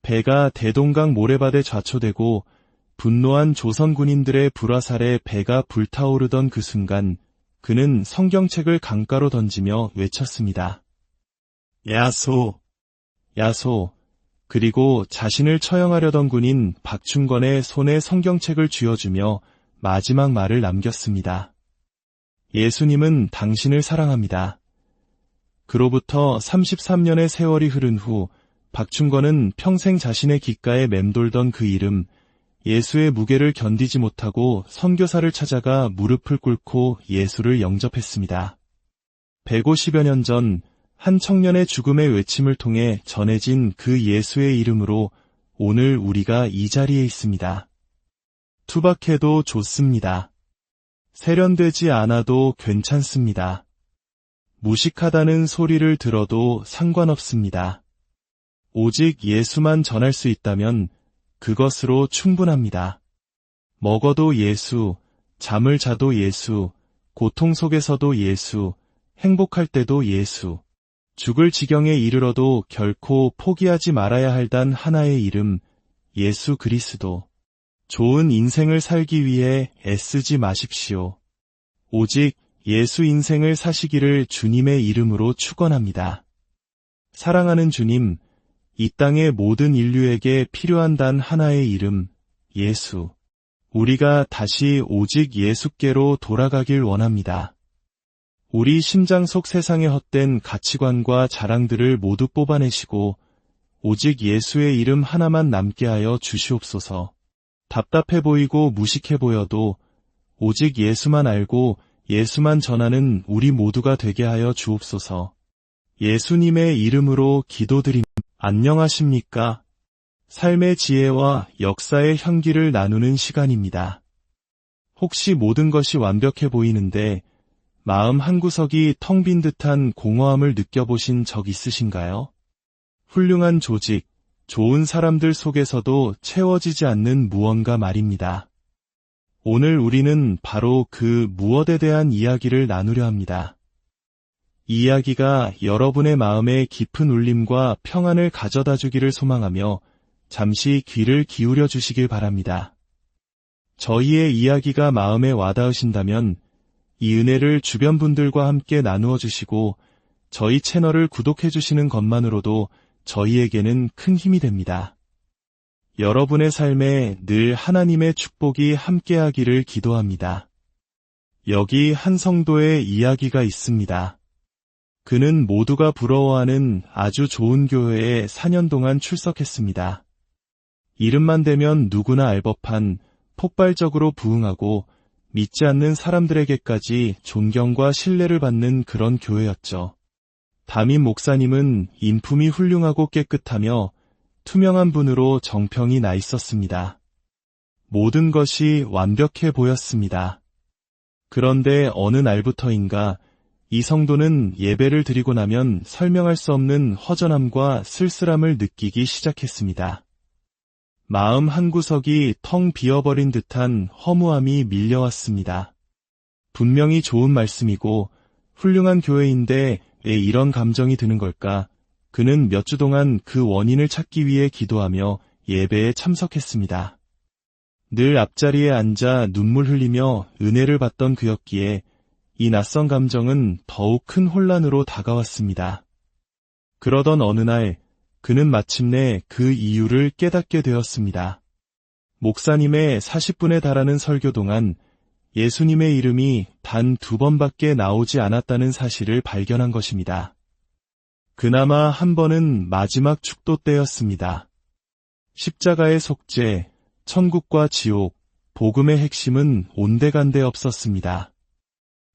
A: 배가 대동강 모래밭에 좌초되고 분노한 조선 군인들의 불화살에 배가 불타오르던 그 순간 그는 성경책을 강가로 던지며 외쳤습니다. 야소, 야소. 그리고 자신을 처형하려던 군인 박충건의 손에 성경책을 쥐어주며 마지막 말을 남겼습니다. 예수님은 당신을 사랑합니다. 그로부터 33년의 세월이 흐른 후 박충건은 평생 자신의 귓가에 맴돌던 그 이름, 예수의 무게를 견디지 못하고 선교사를 찾아가 무릎을 꿇고 예수를 영접했습니다. 150여 년 전 한 청년의 죽음의 외침을 통해 전해진 그 예수의 이름으로 오늘 우리가 이 자리에 있습니다. 투박해도 좋습니다. 세련되지 않아도 괜찮습니다. 무식하다는 소리를 들어도 상관없습니다. 오직 예수만 전할 수 있다면 그것으로 충분합니다. 먹어도 예수, 잠을 자도 예수, 고통 속에서도 예수, 행복할 때도 예수, 죽을 지경에 이르러도 결코 포기하지 말아야 할 단 하나의 이름, 예수 그리스도. 좋은 인생을 살기 위해 애쓰지 마십시오. 오직 예수 인생을 사시기를 주님의 이름으로 축원합니다. 사랑하는 주님, 이 땅의 모든 인류에게 필요한 단 하나의 이름, 예수. 우리가 다시 오직 예수께로 돌아가길 원합니다. 우리 심장 속 세상의 헛된 가치관과 자랑들을 모두 뽑아내시고 오직 예수의 이름 하나만 남게 하여 주시옵소서. 답답해 보이고 무식해 보여도 오직 예수만 알고 예수만 전하는 우리 모두가 되게 하여 주옵소서. 예수님의 이름으로 기도드립니다. 안녕하십니까? 삶의 지혜와 역사의 향기를 나누는 시간입니다. 혹시 모든 것이 완벽해 보이는데 마음 한구석이 텅 빈 듯한 공허함을 느껴보신 적 있으신가요? 훌륭한 조직, 좋은 사람들 속에서도 채워지지 않는 무언가 말입니다. 오늘 우리는 바로 그 무엇에 대한 이야기를 나누려 합니다. 이 이야기가 여러분의 마음에 깊은 울림과 평안을 가져다 주기를 소망하며 잠시 귀를 기울여 주시길 바랍니다. 저희의 이야기가 마음에 와닿으신다면 이 은혜를 주변 분들과 함께 나누어 주시고 저희 채널을 구독해 주시는 것만으로도 저희에게는 큰 힘이 됩니다. 여러분의 삶에 늘 하나님의 축복이 함께하기를 기도합니다. 여기 한 성도의 이야기가 있습니다. 그는 모두가 부러워하는 아주 좋은 교회에 4년 동안 출석했습니다. 이름만 대면 누구나 알 법한 폭발적으로 부흥하고 믿지 않는 사람들에게까지 존경과 신뢰를 받는 그런 교회였죠. 담임 목사님은 인품이 훌륭하고 깨끗하며 투명한 분으로 정평이 나 있었습니다. 모든 것이 완벽해 보였습니다. 그런데 어느 날부터인가 이 성도는 예배를 드리고 나면 설명할 수 없는 허전함과 쓸쓸함을 느끼기 시작했습니다. 마음 한구석이 텅 비어버린 듯한 허무함이 밀려왔습니다. 분명히 좋은 말씀이고 훌륭한 교회인데 왜 이런 감정이 드는 걸까? 그는 몇 주 동안 그 원인을 찾기 위해 기도하며 예배에 참석했습니다. 늘 앞자리에 앉아 눈물 흘리며 은혜를 받던 그였기에 이 낯선 감정은 더욱 큰 혼란으로 다가왔습니다. 그러던 어느 날 그는 마침내 그 이유를 깨닫게 되었습니다. 목사님의 40분에 달하는 설교 동안 예수님의 이름이 단 2번밖에 나오지 않았다는 사실을 발견한 것입니다. 그나마 한 번은 마지막 축도 때였습니다. 십자가의 속죄, 천국과 지옥, 복음의 핵심은 온데간데 없었습니다.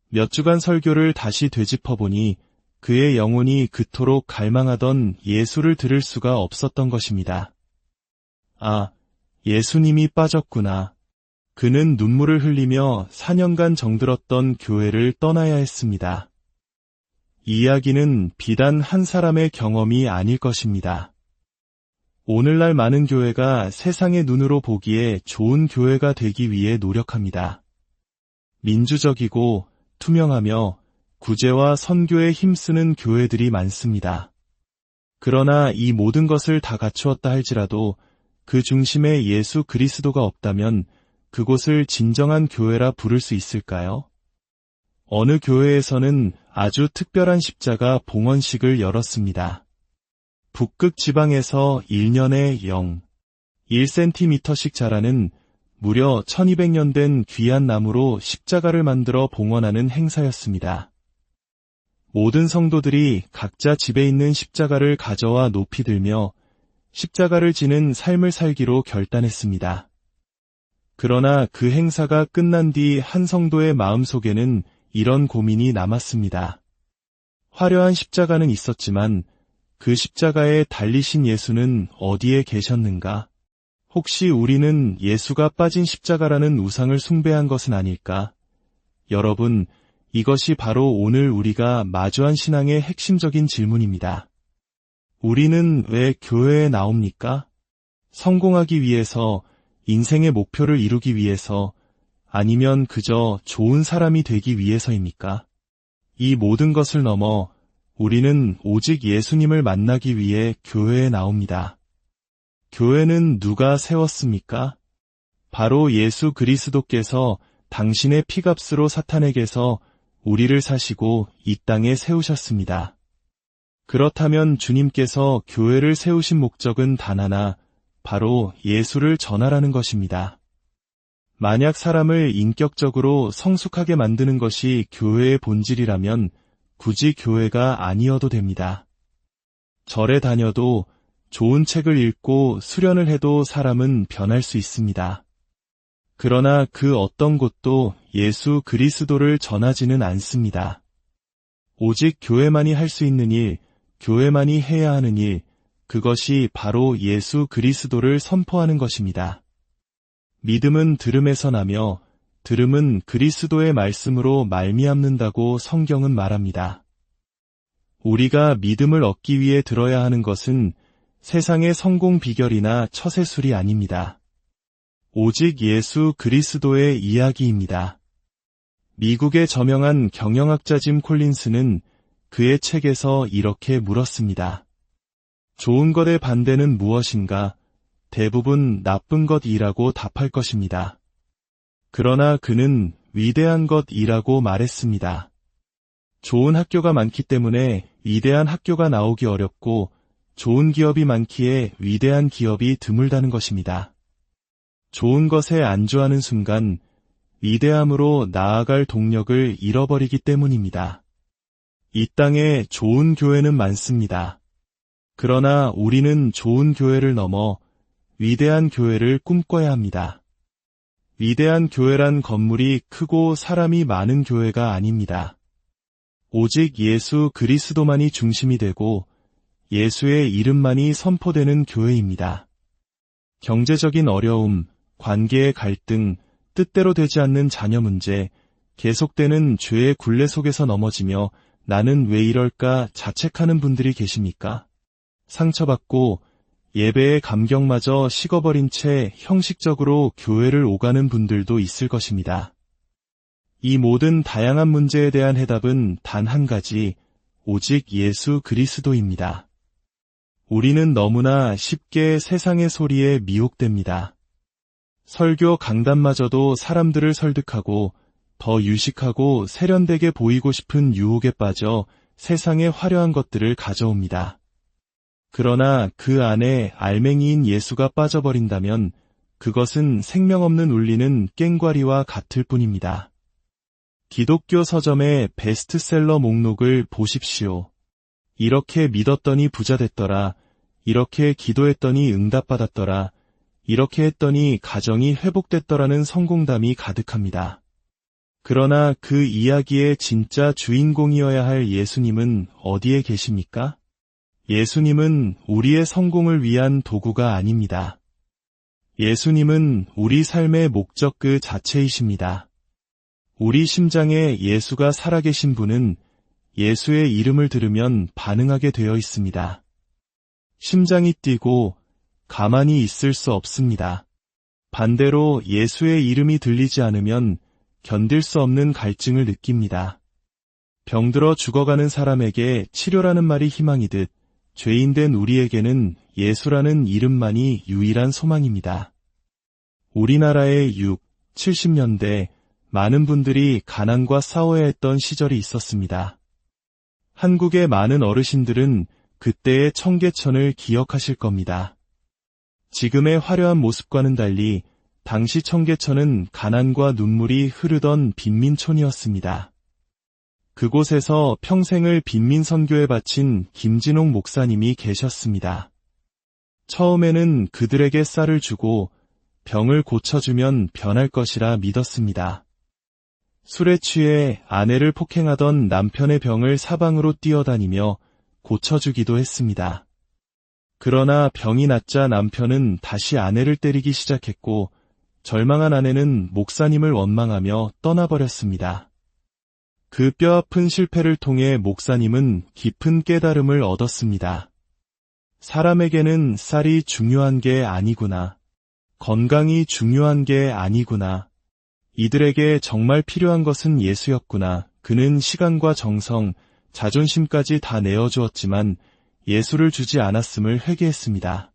A: 몇 주간 설교를 다시 되짚어보니 그의 영혼이 그토록 갈망하던 예수를 들을 수가 없었던 것입니다. 아, 예수님이 빠졌구나. 그는 눈물을 흘리며 4년간 정들었던 교회를 떠나야 했습니다. 이 이야기는 비단 한 사람의 경험이 아닐 것입니다. 오늘날 많은 교회가 세상의 눈으로 보기에 좋은 교회가 되기 위해 노력합니다. 민주적이고 투명하며 구제와 선교에 힘쓰는 교회들이 많습니다. 그러나 이 모든 것을 다 갖추었다 할지라도 그 중심에 예수 그리스도가 없다면 그곳을 진정한 교회라 부를 수 있을까요? 어느 교회에서는 아주 특별한 십자가 봉헌식을 열었습니다. 북극 지방에서 1년에 1cm씩 자라는 무려 1200년 된 귀한 나무로 십자가를 만들어 봉헌하는 행사였습니다. 모든 성도들이 각자 집에 있는 십자가를 가져와 높이 들며 십자가를 지는 삶을 살기로 결단했습니다. 그러나 그 행사가 끝난 뒤 한 성도의 마음속에는 이런 고민이 남았습니다. 화려한 십자가는 있었지만 그 십자가에 달리신 예수는 어디에 계셨는가? 혹시 우리는 예수가 빠진 십자가라는 우상을 숭배한 것은 아닐까? 여러분, 이것이 바로 오늘 우리가 마주한 신앙의 핵심적인 질문입니다. 우리는 왜 교회에 나옵니까? 성공하기 위해서, 인생의 목표를 이루기 위해서, 아니면 그저 좋은 사람이 되기 위해서입니까? 이 모든 것을 넘어 우리는 오직 예수님을 만나기 위해 교회에 나옵니다. 교회는 누가 세웠습니까? 바로 예수 그리스도께서 당신의 피값으로 사탄에게서 우리를 사시고 이 땅에 세우셨습니다. 그렇다면 주님께서 교회를 세우신 목적은 단 하나, 바로 예수를 전하라는 것입니다. 만약 사람을 인격적으로 성숙하게 만드는 것이 교회의 본질이라면 굳이 교회가 아니어도 됩니다. 절에 다녀도 좋은 책을 읽고 수련을 해도 사람은 변할 수 있습니다. 그러나 그 어떤 곳도 예수 그리스도를 전하지는 않습니다. 오직 교회만이 할 수 있는 일, 교회만이 해야 하는 일, 그것이 바로 예수 그리스도를 선포하는 것입니다. 믿음은 들음에서 나며 들음은 그리스도의 말씀으로 말미암는다고 성경은 말합니다. 우리가 믿음을 얻기 위해 들어야 하는 것은 세상의 성공 비결이나 처세술이 아닙니다. 오직 예수 그리스도의 이야기입니다. 미국의 저명한 경영학자 짐 콜린스는 그의 책에서 이렇게 물었습니다. 좋은 것의 반대는 무엇인가? 대부분 나쁜 것이라고 답할 것입니다. 그러나 그는 위대한 것이라고 말했습니다. 좋은 학교가 많기 때문에 위대한 학교가 나오기 어렵고 좋은 기업이 많기에 위대한 기업이 드물다는 것입니다. 좋은 것에 안주하는 순간 위대함으로 나아갈 동력을 잃어버리기 때문입니다. 이 땅에 좋은 교회는 많습니다. 그러나 우리는 좋은 교회를 넘어 위대한 교회를 꿈꿔야 합니다. 위대한 교회란 건물이 크고 사람이 많은 교회가 아닙니다. 오직 예수 그리스도만이 중심이 되고 예수의 이름만이 선포되는 교회입니다. 경제적인 어려움, 관계의 갈등, 뜻대로 되지 않는 자녀 문제, 계속되는 죄의 굴레 속에서 넘어지며 나는 왜 이럴까 자책하는 분들이 계십니까? 상처받고 예배의 감격마저 식어버린 채 형식적으로 교회를 오가는 분들도 있을 것입니다. 이 모든 다양한 문제에 대한 해답은 단 한 가지, 오직 예수 그리스도입니다. 우리는 너무나 쉽게 세상의 소리에 미혹됩니다. 설교 강단마저도 사람들을 설득하고 더 유식하고 세련되게 보이고 싶은 유혹에 빠져 세상의 화려한 것들을 가져옵니다. 그러나 그 안에 알맹이인 예수가 빠져버린다면 그것은 생명 없는 울리는 꽹과리와 같을 뿐입니다. 기독교 서점의 베스트셀러 목록을 보십시오. 이렇게 믿었더니 부자 됐더라. 이렇게 기도했더니 응답받았더라. 이렇게 했더니 가정이 회복됐더라는 성공담이 가득합니다. 그러나 그 이야기의 진짜 주인공이어야 할 예수님은 어디에 계십니까? 예수님은 우리의 성공을 위한 도구가 아닙니다. 예수님은 우리 삶의 목적 그 자체이십니다. 우리 심장에 예수가 살아계신 분은 예수의 이름을 들으면 반응하게 되어 있습니다. 심장이 뛰고 가만히 있을 수 없습니다. 반대로 예수의 이름이 들리지 않으면 견딜 수 없는 갈증을 느낍니다. 병들어 죽어가는 사람에게 치료라는 말이 희망이듯 죄인된 우리에게는 예수라는 이름만이 유일한 소망입니다. 우리나라의 6, 70년대 많은 분들이 가난과 싸워야 했던 시절이 있었습니다. 한국의 많은 어르신들은 그때의 청계천을 기억하실 겁니다. 지금의 화려한 모습과는 달리 당시 청계천은 가난과 눈물이 흐르던 빈민촌이었습니다. 그곳에서 평생을 빈민 선교에 바친 김진홍 목사님이 계셨습니다. 처음에는 그들에게 쌀을 주고 병을 고쳐주면 변할 것이라 믿었습니다. 술에 취해 아내를 폭행하던 남편의 병을 사방으로 뛰어다니며 고쳐주기도 했습니다. 그러나 병이 낫자 남편은 다시 아내를 때리기 시작했고 절망한 아내는 목사님을 원망하며 떠나버렸습니다. 그 뼈아픈 실패를 통해 목사님은 깊은 깨달음을 얻었습니다. 사람에게는 쌀이 중요한 게 아니구나. 건강이 중요한 게 아니구나. 이들에게 정말 필요한 것은 예수였구나. 그는 시간과 정성, 자존심까지 다 내어주었지만 예수를 주지 않았음을 회개했습니다.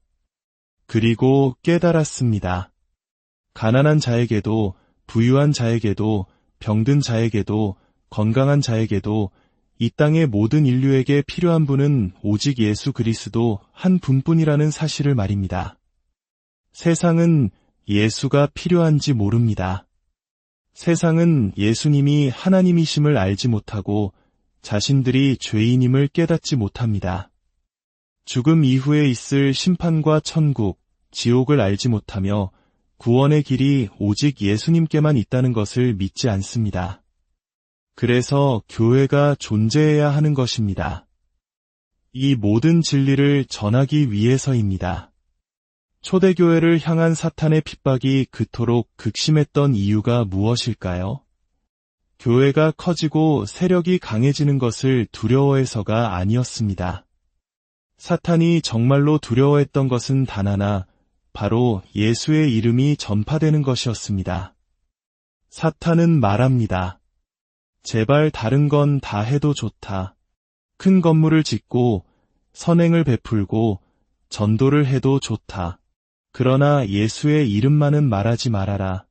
A: 그리고 깨달았습니다. 가난한 자에게도, 부유한 자에게도, 병든 자에게도, 건강한 자에게도 이 땅의 모든 인류에게 필요한 분은 오직 예수 그리스도 한 분뿐이라는 사실을 말입니다. 세상은 예수가 필요한지 모릅니다. 세상은 예수님이 하나님이심을 알지 못하고 자신들이 죄인임을 깨닫지 못합니다. 죽음 이후에 있을 심판과 천국, 지옥을 알지 못하며 구원의 길이 오직 예수님께만 있다는 것을 믿지 않습니다. 그래서 교회가 존재해야 하는 것입니다. 이 모든 진리를 전하기 위해서입니다. 초대교회를 향한 사탄의 핍박이 그토록 극심했던 이유가 무엇일까요? 교회가 커지고 세력이 강해지는 것을 두려워해서가 아니었습니다. 사탄이 정말로 두려워했던 것은 단 하나, 바로 예수의 이름이 전파되는 것이었습니다. 사탄은 말합니다. 제발 다른 건 다 해도 좋다. 큰 건물을 짓고 선행을 베풀고 전도를 해도 좋다. 그러나 예수의 이름만은 말하지 말아라.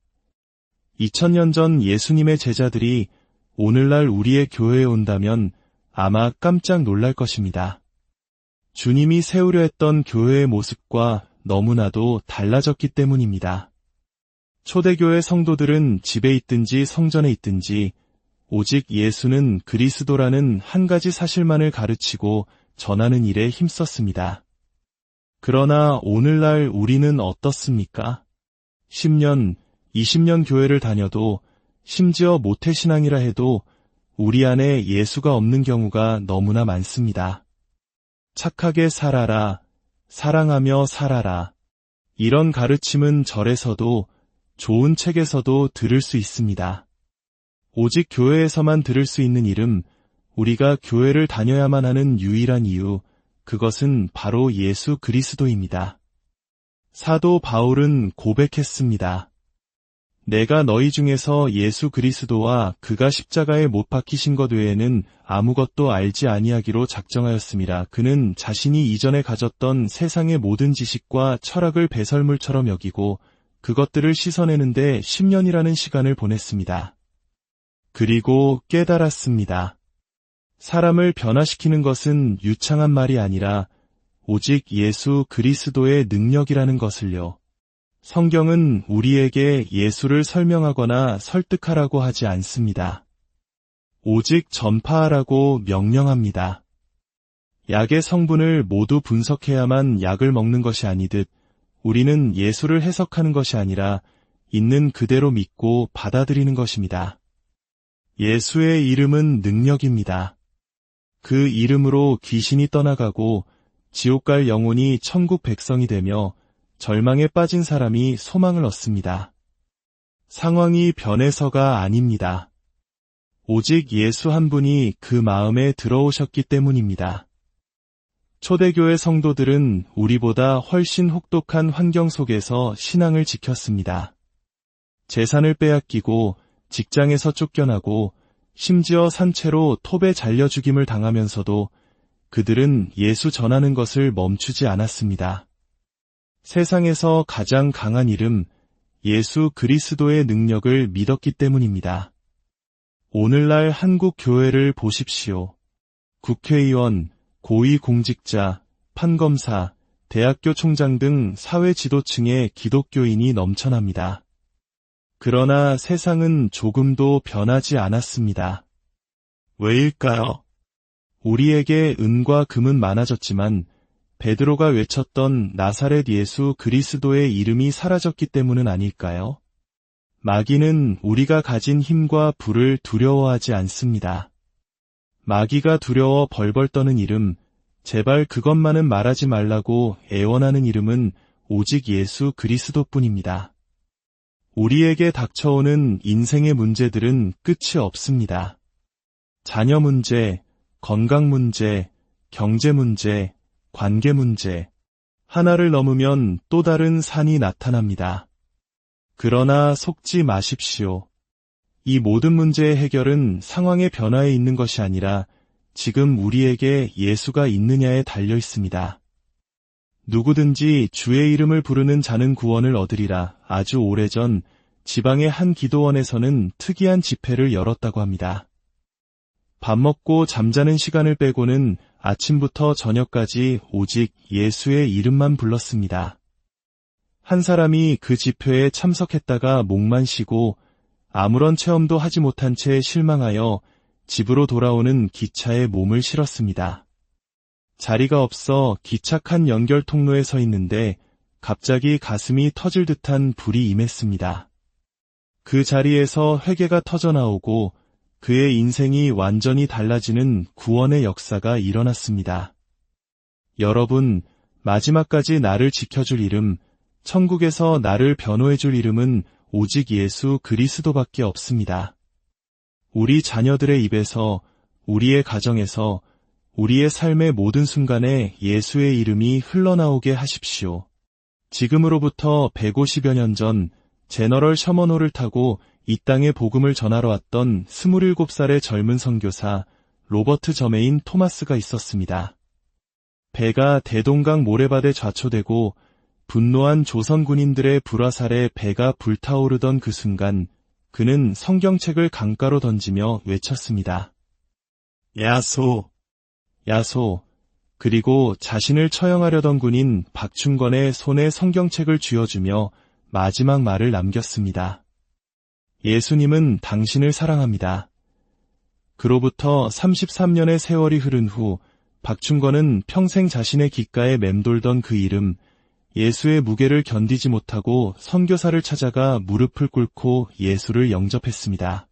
A: 2000년 전 예수님의 제자들이 오늘날 우리의 교회에 온다면 아마 깜짝 놀랄 것입니다. 주님이 세우려 했던 교회의 모습과 너무나도 달라졌기 때문입니다. 초대교회 성도들은 집에 있든지 성전에 있든지 오직 예수는 그리스도라는 한 가지 사실만을 가르치고 전하는 일에 힘썼습니다. 그러나 오늘날 우리는 어떻습니까? 10년, 20년 교회를 다녀도 심지어 모태신앙이라 해도 우리 안에 예수가 없는 경우가 너무나 많습니다. 착하게 살아라, 사랑하며 살아라. 이런 가르침은 절에서도 좋은 책에서도 들을 수 있습니다. 오직 교회에서만 들을 수 있는 이름, 우리가 교회를 다녀야만 하는 유일한 이유, 그것은 바로 예수 그리스도입니다. 사도 바울은 고백했습니다. 내가 너희 중에서 예수 그리스도와 그가 십자가에 못 박히신 것 외에는 아무것도 알지 아니하기로 작정하였음이라. 그는 자신이 이전에 가졌던 세상의 모든 지식과 철학을 배설물처럼 여기고 그것들을 씻어내는데 10년이라는 시간을 보냈습니다. 그리고 깨달았습니다. 사람을 변화시키는 것은 유창한 말이 아니라 오직 예수 그리스도의 능력이라는 것을요. 성경은 우리에게 예수를 설명하거나 설득하라고 하지 않습니다. 오직 전파하라고 명령합니다. 약의 성분을 모두 분석해야만 약을 먹는 것이 아니듯 우리는 예수를 해석하는 것이 아니라 있는 그대로 믿고 받아들이는 것입니다. 예수의 이름은 능력입니다. 그 이름으로 귀신이 떠나가고 지옥 갈 영혼이 천국 백성이 되며 절망에 빠진 사람이 소망을 얻습니다. 상황이 변해서가 아닙니다. 오직 예수 한 분이 그 마음에 들어오셨기 때문입니다. 초대교회 성도들은 우리보다 훨씬 혹독한 환경 속에서 신앙을 지켰습니다. 재산을 빼앗기고 직장에서 쫓겨나고 심지어 산채로 톱에 잘려 죽임을 당하면서도 그들은 예수 전하는 것을 멈추지 않았습니다. 세상에서 가장 강한 이름, 예수 그리스도의 능력을 믿었기 때문입니다. 오늘날 한국 교회를 보십시오. 국회의원, 고위공직자, 판검사, 대학교 총장 등 사회 지도층의 기독교인이 넘쳐납니다. 그러나 세상은 조금도 변하지 않았습니다. 왜일까요? 우리에게 은과 금은 많아졌지만 베드로가 외쳤던 나사렛 예수 그리스도의 이름이 사라졌기 때문은 아닐까요? 마귀는 우리가 가진 힘과 부를 두려워하지 않습니다. 마귀가 두려워 벌벌 떠는 이름, 제발 그것만은 말하지 말라고 애원하는 이름은 오직 예수 그리스도뿐입니다. 우리에게 닥쳐오는 인생의 문제들은 끝이 없습니다. 자녀 문제, 건강 문제, 경제 문제, 관계 문제, 하나를 넘으면 또 다른 산이 나타납니다. 그러나 속지 마십시오. 이 모든 문제의 해결은 상황의 변화에 있는 것이 아니라 지금 우리에게 예수가 있느냐에 달려 있습니다. 누구든지 주의 이름을 부르는 자는 구원을 얻으리라. 아주 오래전 지방의 한 기도원에서는 특이한 집회를 열었다고 합니다. 밥 먹고 잠자는 시간을 빼고는 아침부터 저녁까지 오직 예수의 이름만 불렀습니다. 한 사람이 그 집회에 참석했다가 목만 쉬고 아무런 체험도 하지 못한 채 실망하여 집으로 돌아오는 기차에 몸을 실었습니다. 자리가 없어 기차 칸 연결 통로에 서 있는데 갑자기 가슴이 터질 듯한 불이 임했습니다. 그 자리에서 회개가 터져나오고 그의 인생이 완전히 달라지는 구원의 역사가 일어났습니다. 여러분, 마지막까지 나를 지켜줄 이름, 천국에서 나를 변호해줄 이름은 오직 예수 그리스도밖에 없습니다. 우리 자녀들의 입에서, 우리의 가정에서, 우리의 삶의 모든 순간에 예수의 이름이 흘러나오게 하십시오. 지금으로부터 150여 년 전 제너럴 셔먼호를 타고 이 땅에 복음을 전하러 왔던 27살의 젊은 선교사 로버트 저메인 토마스가 있었습니다. 배가 대동강 모래밭에 좌초되고 분노한 조선 군인들의 불화살에 배가 불타오르던 그 순간 그는 성경책을 강가로 던지며 외쳤습니다. 야소, 야소. 그리고 자신을 처형하려던 군인 박충건의 손에 성경책을 쥐어주며 마지막 말을 남겼습니다. 예수님은 당신을 사랑합니다. 그로부터 33년의 세월이 흐른 후 박충건은 평생 자신의 귓가에 맴돌던 그 이름, 예수의 무게를 견디지 못하고 선교사를 찾아가 무릎을 꿇고 예수를 영접했습니다.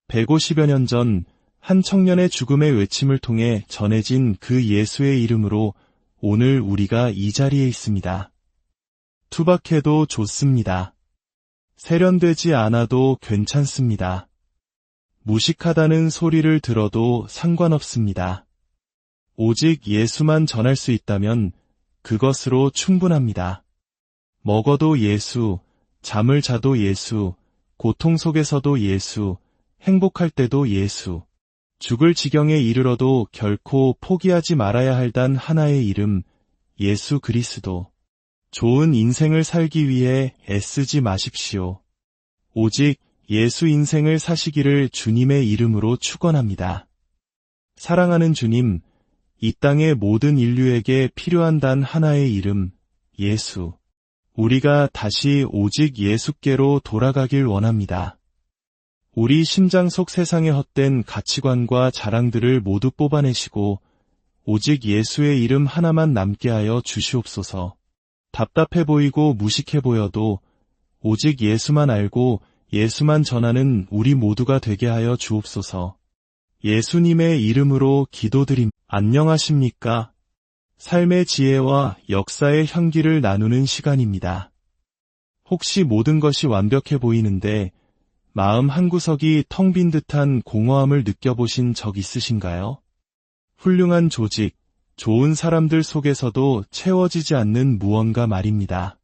A: 150여 년 전 한 청년의 죽음의 외침을 통해 전해진 그 예수의 이름으로 오늘 우리가 이 자리에 있습니다. 투박해도 좋습니다. 세련되지 않아도 괜찮습니다. 무식하다는 소리를 들어도 상관없습니다. 오직 예수만 전할 수 있다면 그것으로 충분합니다. 먹어도 예수, 잠을 자도 예수, 고통 속에서도 예수, 행복할 때도 예수, 죽을 지경에 이르러도 결코 포기하지 말아야 할 단 하나의 이름, 예수 그리스도. 좋은 인생을 살기 위해 애쓰지 마십시오. 오직 예수 인생을 사시기를 주님의 이름으로 축원합니다. 사랑하는 주님, 이 땅의 모든 인류에게 필요한 단 하나의 이름, 예수. 우리가 다시 오직 예수께로 돌아가길 원합니다. 우리 심장 속 세상의 헛된 가치관과 자랑들을 모두 뽑아내시고 오직 예수의 이름 하나만 남게 하여 주시옵소서. 답답해 보이고 무식해 보여도 오직 예수만 알고 예수만 전하는 우리 모두가 되게 하여 주옵소서. 예수님의 이름으로 기도드립니다. 안녕하십니까? 삶의 지혜와 역사의 향기를 나누는 시간입니다. 혹시 모든 것이 완벽해 보이는데 마음 한구석이 텅 빈 듯한 공허함을 느껴보신 적 있으신가요? 훌륭한 조직, 좋은 사람들 속에서도 채워지지 않는 무언가 말입니다.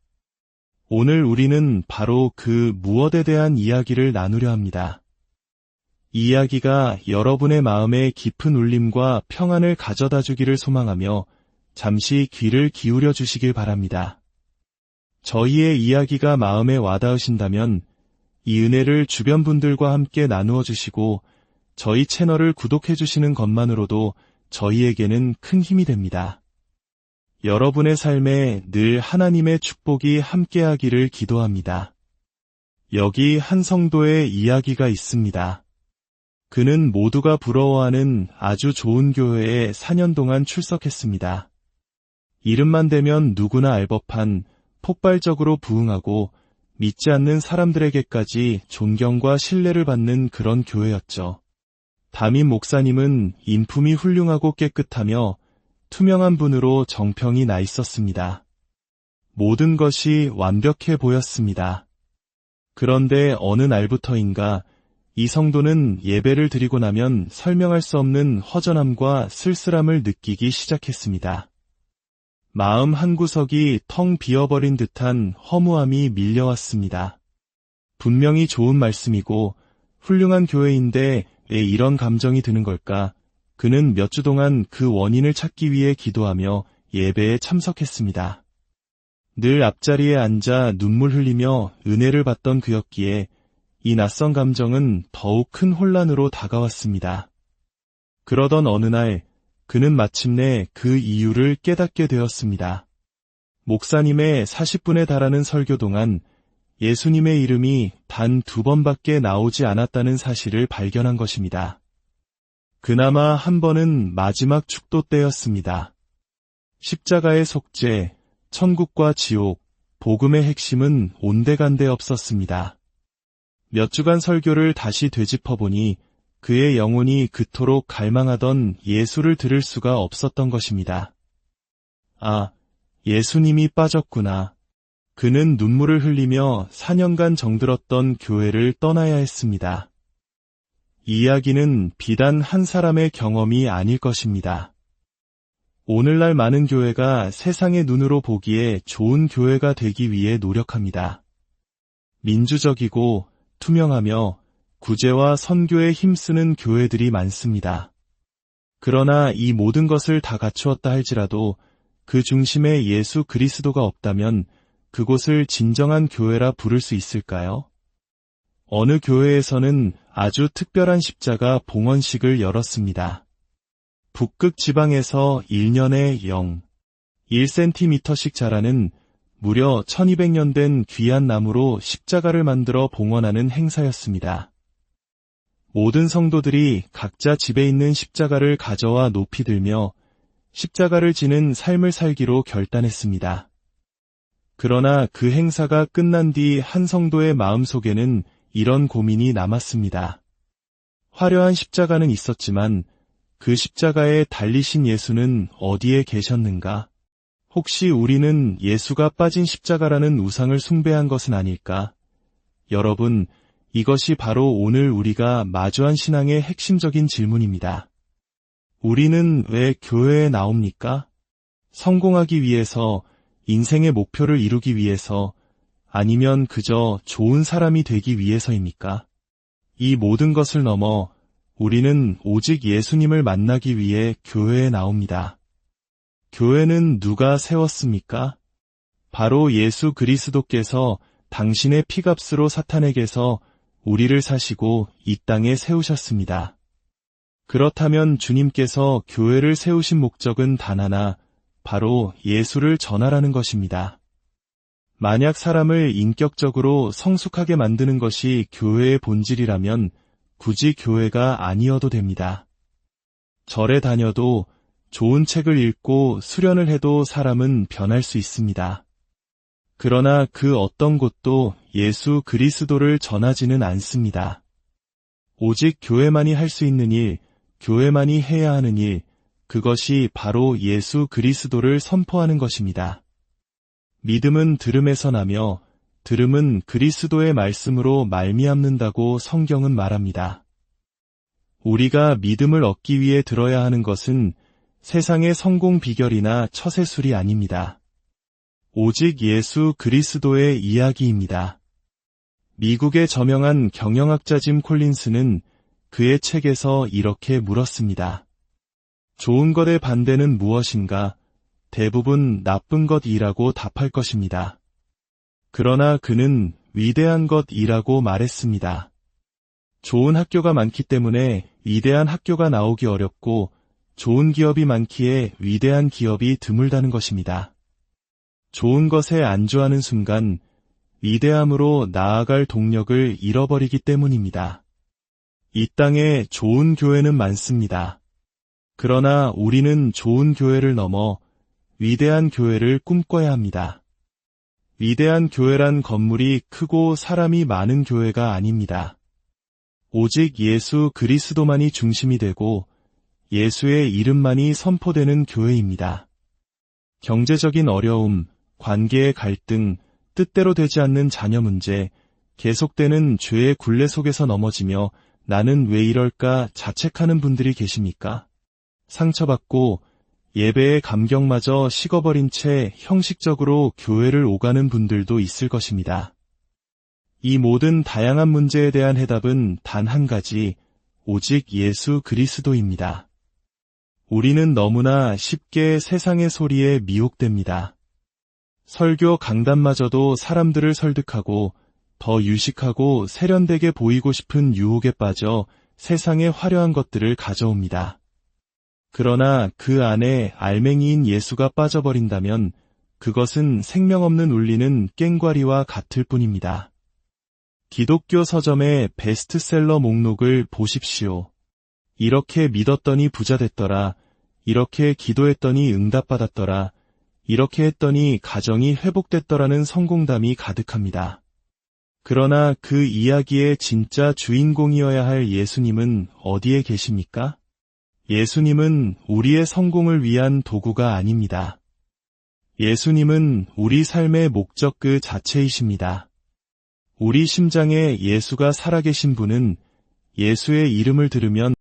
A: 오늘 우리는 바로 그 무엇에 대한 이야기를 나누려 합니다. 이 이야기가 여러분의 마음에 깊은 울림과 평안을 가져다 주기를 소망하며 잠시 귀를 기울여 주시길 바랍니다. 저희의 이야기가 마음에 와닿으신다면 이 은혜를 주변 분들과 함께 나누어 주시고 저희 채널을 구독해 주시는 것만으로도 저희에게는 큰 힘이 됩니다. 여러분의 삶에 늘 하나님의 축복이 함께하기를 기도합니다. 여기 한 성도의 이야기가 있습니다. 그는 모두가 부러워하는 아주 좋은 교회에 4년 동안 출석했습니다. 이름만 대면 누구나 알 법한 폭발적으로 부흥하고 믿지 않는 사람들에게까지 존경과 신뢰를 받는 그런 교회였죠. 담임 목사님은 인품이 훌륭하고 깨끗하며 투명한 분으로 정평이 나 있었습니다. 모든 것이 완벽해 보였습니다. 그런데 어느 날부터인가 이 성도는 예배를 드리고 나면 설명할 수 없는 허전함과 쓸쓸함을 느끼기 시작했습니다. 마음 한구석이 텅 비어버린 듯한 허무함이 밀려왔습니다. 분명히 좋은 말씀이고 훌륭한 교회인데 왜 이런 감정이 드는 걸까? 그는 몇 주 동안 그 원인을 찾기 위해 기도하며 예배에 참석했습니다. 늘 앞자리에 앉아 눈물 흘리며 은혜를 받던 그였기에 이 낯선 감정은 더욱 큰 혼란으로 다가왔습니다. 그러던 어느 날 그는 마침내 그 이유를 깨닫게 되었습니다. 목사님의 40분에 달하는 설교 동안 예수님의 이름이 단 2번밖에 나오지 않았다는 사실을 발견한 것입니다. 그나마 한 번은 마지막 축도 때였습니다. 십자가의 속죄, 천국과 지옥, 복음의 핵심은 온데간데 없었습니다. 몇 주간 설교를 다시 되짚어보니 그의 영혼이 그토록 갈망하던 예수를 들을 수가 없었던 것입니다. 아, 예수님이 빠졌구나. 그는 눈물을 흘리며 4년간 정들었던 교회를 떠나야 했습니다. 이 이야기는 비단 한 사람의 경험이 아닐 것입니다. 오늘날 많은 교회가 세상의 눈으로 보기에 좋은 교회가 되기 위해 노력합니다. 민주적이고 투명하며 구제와 선교에 힘쓰는 교회들이 많습니다. 그러나 이 모든 것을 다 갖추었다 할지라도 그 중심에 예수 그리스도가 없다면 그곳을 진정한 교회라 부를 수 있을까요? 어느 교회에서는 아주 특별한 십자가 봉헌식을 열었습니다. 북극 지방에서 1년에 0.1cm씩 자라는 무려 1200년 된 귀한 나무로 십자가를 만들어 봉헌하는 행사였습니다. 모든 성도들이 각자 집에 있는 십자가를 가져와 높이 들며 십자가를 지는 삶을 살기로 결단했습니다. 그러나 그 행사가 끝난 뒤 한 성도의 마음속에는 이런 고민이 남았습니다. 화려한 십자가는 있었지만 그 십자가에 달리신 예수는 어디에 계셨는가? 혹시 우리는 예수가 빠진 십자가라는 우상을 숭배한 것은 아닐까? 여러분, 이것이 바로 오늘 우리가 마주한 신앙의 핵심적인 질문입니다. 우리는 왜 교회에 나옵니까? 성공하기 위해서, 인생의 목표를 이루기 위해서, 아니면 그저 좋은 사람이 되기 위해서입니까? 이 모든 것을 넘어 우리는 오직 예수님을 만나기 위해 교회에 나옵니다. 교회는 누가 세웠습니까? 바로 예수 그리스도께서 당신의 피값으로 사탄에게서 우리를 사시고 이 땅에 세우셨습니다. 그렇다면 주님께서 교회를 세우신 목적은 단 하나, 바로 예수를 전하라는 것입니다. 만약 사람을 인격적으로 성숙하게 만드는 것이 교회의 본질이라면 굳이 교회가 아니어도 됩니다. 절에 다녀도 좋은 책을 읽고 수련을 해도 사람은 변할 수 있습니다. 그러나 그 어떤 곳도 예수 그리스도를 전하지는 않습니다. 오직 교회만이 할 수 있는 일, 교회만이 해야 하는 일, 그것이 바로 예수 그리스도를 선포하는 것입니다. 믿음은 들음에서 나며 들음은 그리스도의 말씀으로 말미암는다고 성경은 말합니다. 우리가 믿음을 얻기 위해 들어야 하는 것은 세상의 성공 비결이나 처세술이 아닙니다. 오직 예수 그리스도의 이야기입니다. 미국의 저명한 경영학자 짐 콜린스는 그의 책에서 이렇게 물었습니다. 좋은 것의 반대는 무엇인가? 대부분 나쁜 것이라고 답할 것입니다. 그러나 그는 위대한 것이라고 말했습니다. 좋은 학교가 많기 때문에 위대한 학교가 나오기 어렵고 좋은 기업이 많기에 위대한 기업이 드물다는 것입니다. 좋은 것에 안주하는 순간 위대함으로 나아갈 동력을 잃어버리기 때문입니다. 이 땅에 좋은 교회는 많습니다. 그러나 우리는 좋은 교회를 넘어 위대한 교회를 꿈꿔야 합니다. 위대한 교회란 건물이 크고 사람이 많은 교회가 아닙니다. 오직 예수 그리스도만이 중심이 되고 예수의 이름만이 선포되는 교회입니다. 경제적인 어려움, 관계의 갈등, 뜻대로 되지 않는 자녀 문제, 계속되는 죄의 굴레 속에서 넘어지며 나는 왜 이럴까 자책하는 분들이 계십니까? 상처받고 예배의 감격마저 식어버린 채 형식적으로 교회를 오가는 분들도 있을 것입니다. 이 모든 다양한 문제에 대한 해답은 단 한 가지, 오직 예수 그리스도입니다. 우리는 너무나 쉽게 세상의 소리에 미혹됩니다. 설교 강단마저도 사람들을 설득하고 더 유식하고 세련되게 보이고 싶은 유혹에 빠져 세상의 화려한 것들을 가져옵니다. 그러나 그 안에 알맹이인 예수가 빠져버린다면 그것은 생명 없는 울리는 꽹과리와 같을 뿐입니다. 기독교 서점의 베스트셀러 목록을 보십시오. 이렇게 믿었더니 부자 됐더라. 이렇게 기도했더니 응답받았더라. 이렇게 했더니 가정이 회복됐더라는 성공담이 가득합니다. 그러나 그 이야기의 진짜 주인공이어야 할 예수님은 어디에 계십니까? 예수님은 우리의 성공을 위한 도구가 아닙니다. 예수님은 우리 삶의 목적 그 자체이십니다. 우리 심장에 예수가 살아계신 분은 예수의 이름을 들으면